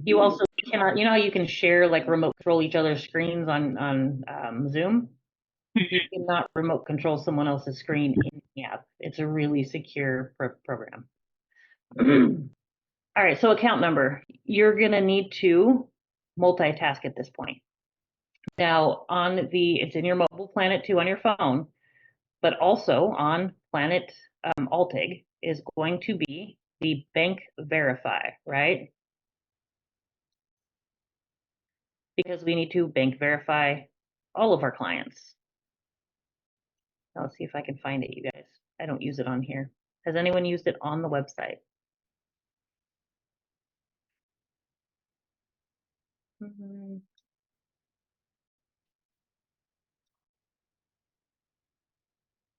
You also cannot, you know how you can share like remote control each other's screens on Zoom? You cannot remote control someone else's screen in the app. It's a really secure program. All right, so account number. You're gonna need to multitask at this point. Now it's in your mobile Planet 2 on your phone, but also on Planet Altig is going to be the Bank Verify, right? Because we need to bank verify all of our clients. Now, let's see if I can find it, you guys. I don't use it on here. Has anyone used it on the website?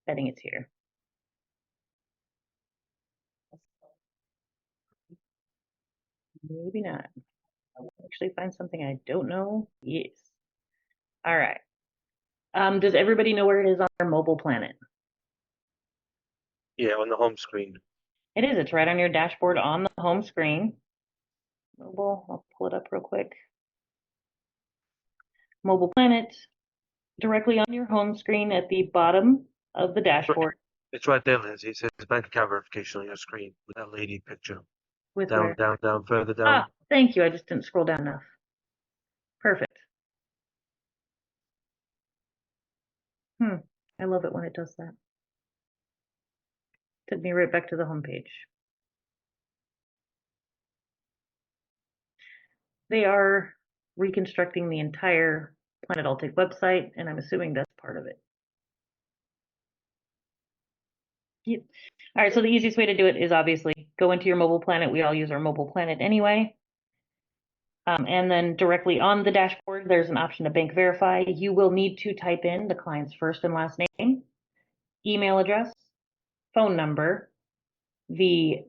Betting it's here. Maybe not. I'll actually find something I don't know. Yes. All right. Does everybody know where it is on their mobile Planet? Yeah, on the home screen. It is. It's right on your dashboard on the home screen. Mobile, I'll pull it up real quick. Mobile Planet, directly on your home screen at the bottom of the dashboard. It's right there, Lindsay. It says bank account verification on your screen with that lady picture. With Down, where? down, further down. Ah, thank you. I just didn't scroll down enough. Perfect. I love it when it does that. Took me right back to the homepage. They are reconstructing the entire Planet Altic website, and I'm assuming that's part of it. Yep. All right, so the easiest way to do it is obviously go into your mobile Planet. We all use our mobile Planet anyway. And then directly on the dashboard, there's an option to bank verify. You will need to type in the client's first and last name, email address, phone number, the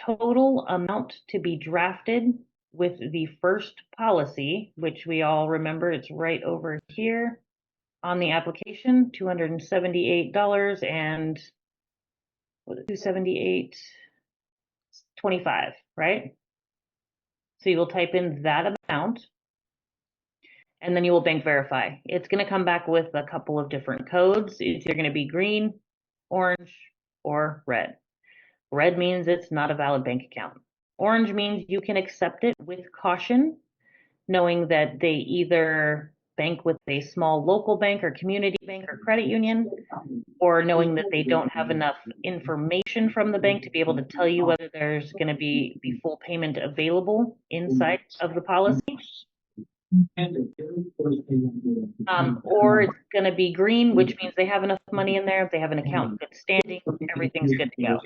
total amount to be drafted with the first policy, which we all remember, it's right over here on the application, $278 and what is it, $278.25, right? So you will type in that amount and then you will bank verify. It's going to come back with a couple of different codes. It's either going to be green, orange, or red. Red means it's not a valid bank account. Orange means you can accept it with caution, knowing that they either bank with a small local bank or community bank or credit union, or knowing that they don't have enough information from the bank to be able to tell you whether there's going to be the full payment available inside of the policy. Or it's going to be green, which means they have enough money in there. If they have an account in good standing, everything's good to go.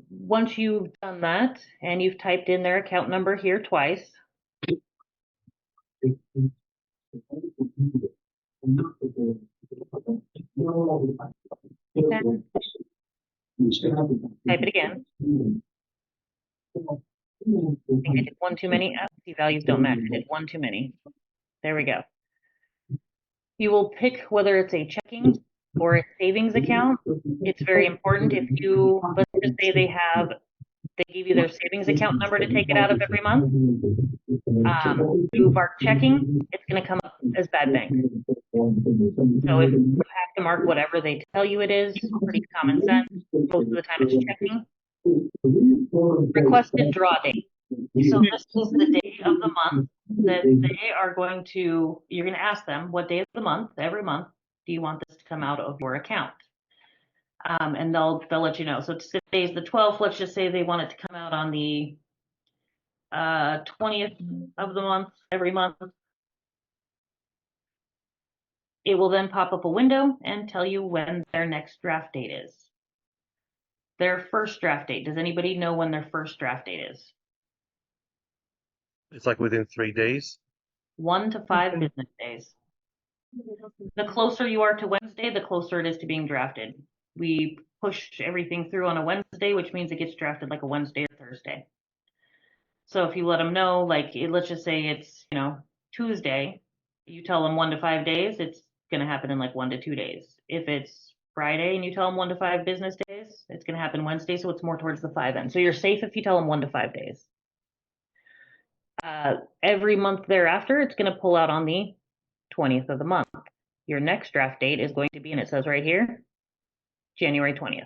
Once you've done that and you've typed in their account number here twice, then type it again. I think I did one too many. The values don't match. I did one too many. There we go. You will pick whether it's a checking or a savings account. It's very important if you, let's just say they give you their savings account number to take it out of every month. You mark checking, it's going to come up as bad bank. So if you have to mark whatever they tell you it is, pretty common sense. Most of the time it's checking. Requested draw date. So this is the day of the month that they are going to, you're going to ask them what day of the month, every month, do you want this to come out of your account? And they'll let you know. So today's the 12th. Let's just say they want it to come out on the 20th of the month, every month. It will then pop up a window and tell you when their next draft date is. Their first draft date. Does anybody know when their first draft date is? It's like within 3 days. 1 to 5 business days. The closer you are to Wednesday, the closer it is to being drafted. We push everything through on a Wednesday, which means it gets drafted like a Wednesday or Thursday. So if you let them know, like, let's just say it's, Tuesday, you tell them 1 to 5 days, it's going to happen in like 1 to 2 days. If it's Friday and you tell them 1 to 5 business days, it's going to happen Wednesday, so it's more towards the 5 end. So you're safe if you tell them 1 to 5 days. Every month thereafter, it's going to pull out on the 20th of the month. Your next draft date is going to be, and it says right here, January 20th.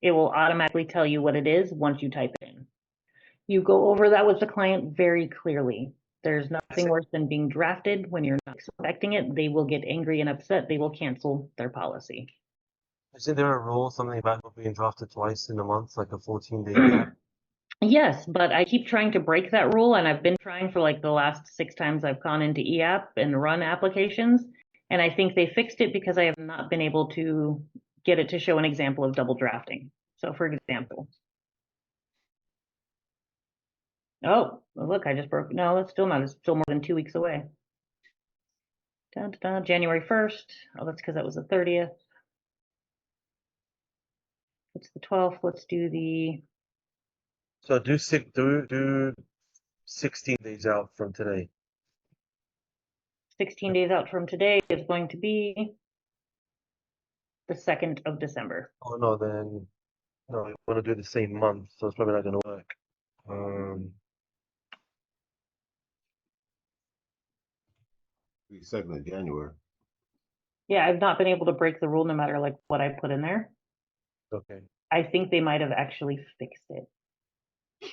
It will automatically tell you what it is once you type it in. You go over that with the client very clearly. There's nothing worse than being drafted when you're not expecting it. They will get angry and upset. They will cancel their policy. Isn't there a rule, something about being drafted twice in a month, like a 14-day gap? Yes, but I keep trying to break that rule, and I've been trying for like the last 6 times I've gone into eApp and run applications, and I think they fixed it because I have not been able to get it to show an example of double drafting. So for example, oh, look, I just broke, no, it's still not, it's still more than 2 weeks away. Dun, dun, dun, January 1st, oh, that's because that was the 30th. It's the 12th, let's do the, So do 16 days out from today. 16 days out from today is going to be the 2nd of December. Oh no, then no, you want to do the same month, so it's probably not going to work. 2nd of January. Yeah, I've not been able to break the rule no matter like what I put in there. Okay. I think they might have actually fixed it. So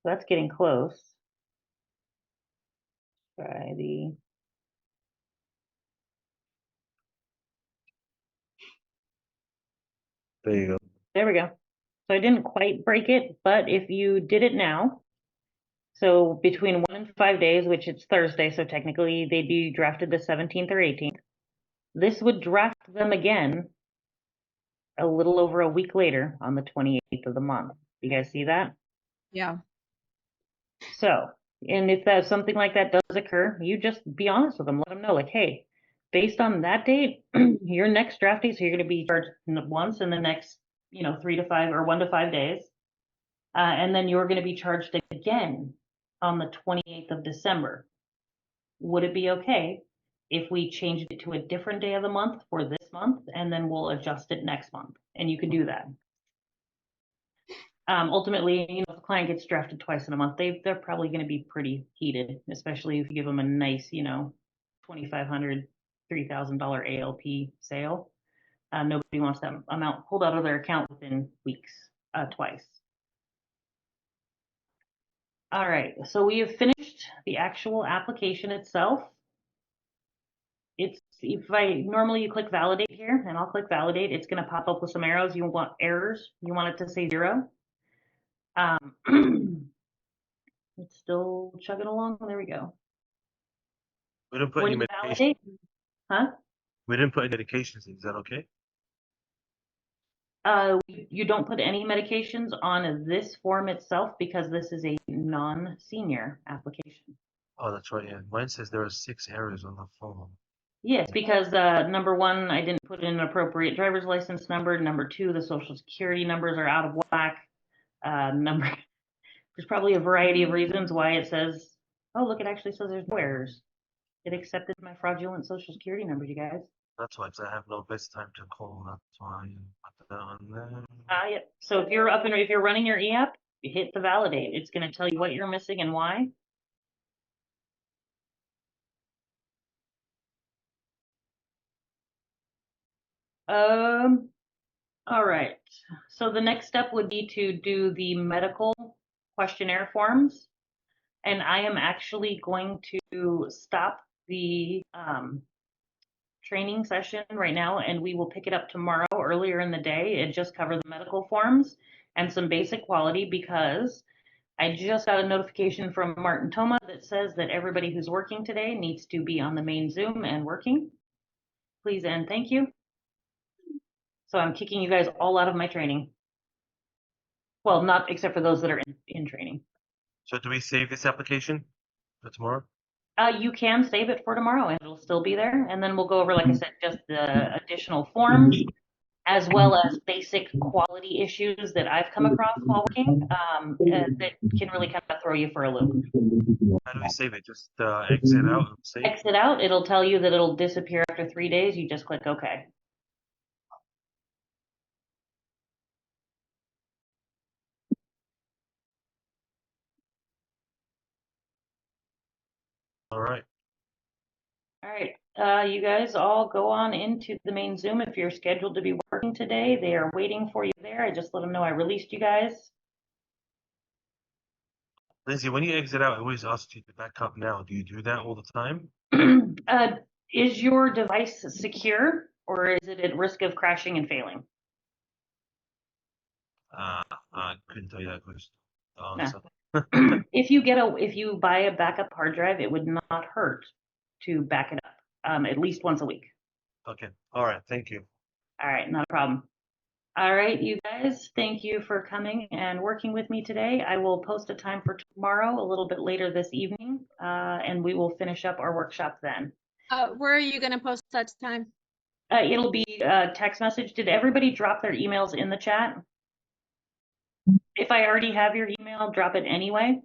that's getting close. Try the, There you go. there we go. So I didn't quite break it, but if you did it now, so between 1 and 5 days, which it's Thursday, so technically they'd be drafted the 17th or 18th. This would draft them again a little over a week later on the 28th of the month. You guys see that? Yeah. So, and if that something like that does occur, you just be honest with them. Let them know, like, hey, based on that date, your next draft date, so you're going to be charged once in the next, 3 to 5 or 1 to 5 days. And then you're going to be charged again on the 28th of December. Would it be okay if we changed it to a different day of the month for this month, and then we'll adjust it next month? And you can do that. Ultimately, if a client gets drafted twice in a month, they're probably going to be pretty heated, especially if you give them a nice, $2,500, $3,000 ALP sale. Nobody wants that amount pulled out of their account within weeks, twice. All right, so we have finished the actual application itself. It's, normally you click validate here, and I'll click validate. It's going to pop up with some arrows. You want errors. You want it to say 0. It's still chugging along. There we go. We didn't put When any you medication. validate, huh? We didn't put any medications in. Is that okay? You don't put any medications on this form itself because this is a non-senior application. Oh, that's right. Yeah, mine says there are 6 errors on the form. Yes, because number 1, I didn't put in an appropriate driver's license number. Number 2, the social security numbers are out of whack. There's probably a variety of reasons why it says, oh, look, it actually says there's no errors. It accepted my fraudulent social security numbers, you guys. That's why, 'cause I have no best time to call. That's why I put that on there. Yep. So if you're running your eApp, you hit the validate. It's going to tell you what you're missing and why. All right. So the next step would be to do the medical questionnaire forms. And I am actually going to stop the training session right now, and we will pick it up tomorrow earlier in the day and just cover the medical forms and some basic quality, because I just got a notification from Martin Toma that says that everybody who's working today needs to be on the main Zoom and working. Please and thank you. So I'm kicking you guys all out of my training. Well, not except for those that are in training. So do we save this application for tomorrow? You can save it for tomorrow and it'll still be there. And then we'll go over, like I said, just the additional forms. as well as basic quality issues that I've come across while working, that can really kind of throw you for a loop. How do we save it? Just exit out and save? Exit out, it'll tell you that it'll disappear after 3 days. You just click OK. All right. All right, you guys all go on into the main Zoom. If you're scheduled to be working today, they are waiting for you there. I just let them know I released you guys. Lindsay, when you exit out, I always ask you to back up now. Do you do that all the time? Is your device secure, or is it at risk of crashing and failing? I couldn't tell you that question. No. Answer. If you buy a backup hard drive, it would not hurt to back it up at least once a week. Okay. All right. Thank you. All right, not a problem. All right, you guys, thank you for coming and working with me today. I will post a time for tomorrow a little bit later this evening, and we will finish up our workshop then. Where are you gonna post that time? It'll be a text message. Did everybody drop their emails in the chat? If I already have your email, drop it anyway,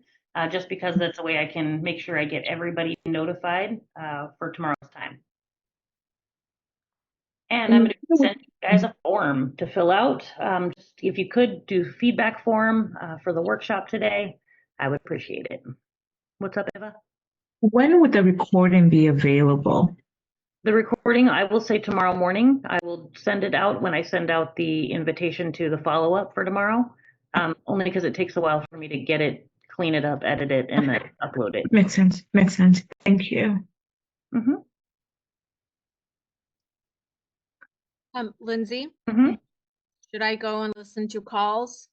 just because that's the way I can make sure I get everybody notified for tomorrow's time. And I'm going to send you guys a form to fill out. Just if you could do feedback form for the workshop today, I would appreciate it. What's up, Eva? When would the recording be available? The recording, I will say tomorrow morning. I will send it out when I send out the invitation to the follow-up for tomorrow, only because it takes a while for me to get it, clean it up, edit it, and then upload it. Makes sense. Makes sense. Thank you. Mm-hmm. Lindsay, Mm-hmm. should I go and listen to calls?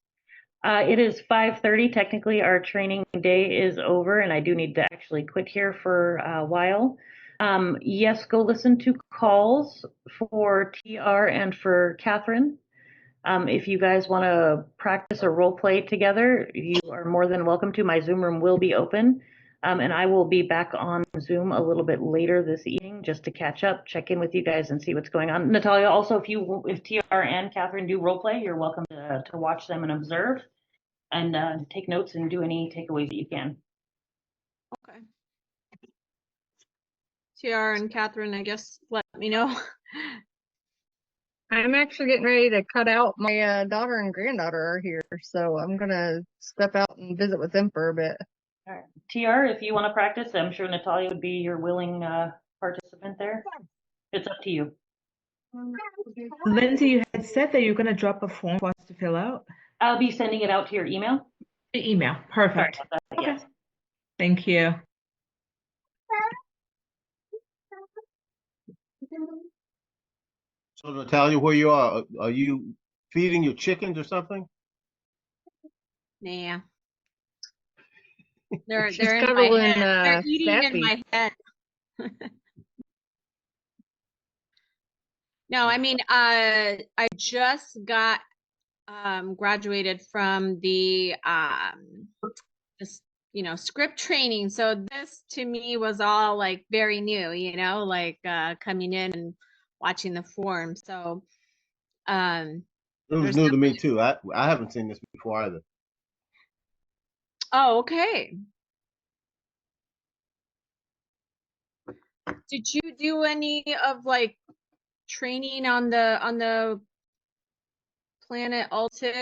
It is 5:30. Technically, our training day is over, and I do need to actually quit here for a while. Yes, go listen to calls for TR and for Catherine. If you guys want to practice or role play together, you are more than welcome to. My Zoom room will be open, and I will be back on Zoom a little bit later this evening just to catch up, check in with you guys, and see what's going on. Natalia, also, if TR and Catherine do role play, you're welcome to watch them and observe, and take notes and do any takeaways that you can. Okay. TR and Catherine, I guess, let me know. I'm actually getting ready to cut out. My daughter and granddaughter are here, so I'm gonna step out and visit with them for a bit. All right. TR, if you want to practice, I'm sure Natalia would be your willing participant there. It's up to you. Lindsay, you had said that you're going to drop a form for us to fill out. I'll be sending it out to your email. The email. Sorry Perfect. about that. Okay. Yes. Thank you. So Natalia, where you are you feeding your chickens or something? Nah. They're She's in my cuddling, head. They're eating Sappy. in my head. No, I mean, I just got graduated from the this, script training. So this to me was all like very new, like coming in and watching the form. So It was there's new to me too. I haven't seen this before either. Oh, okay. Did you do any of like training on the Planet Altic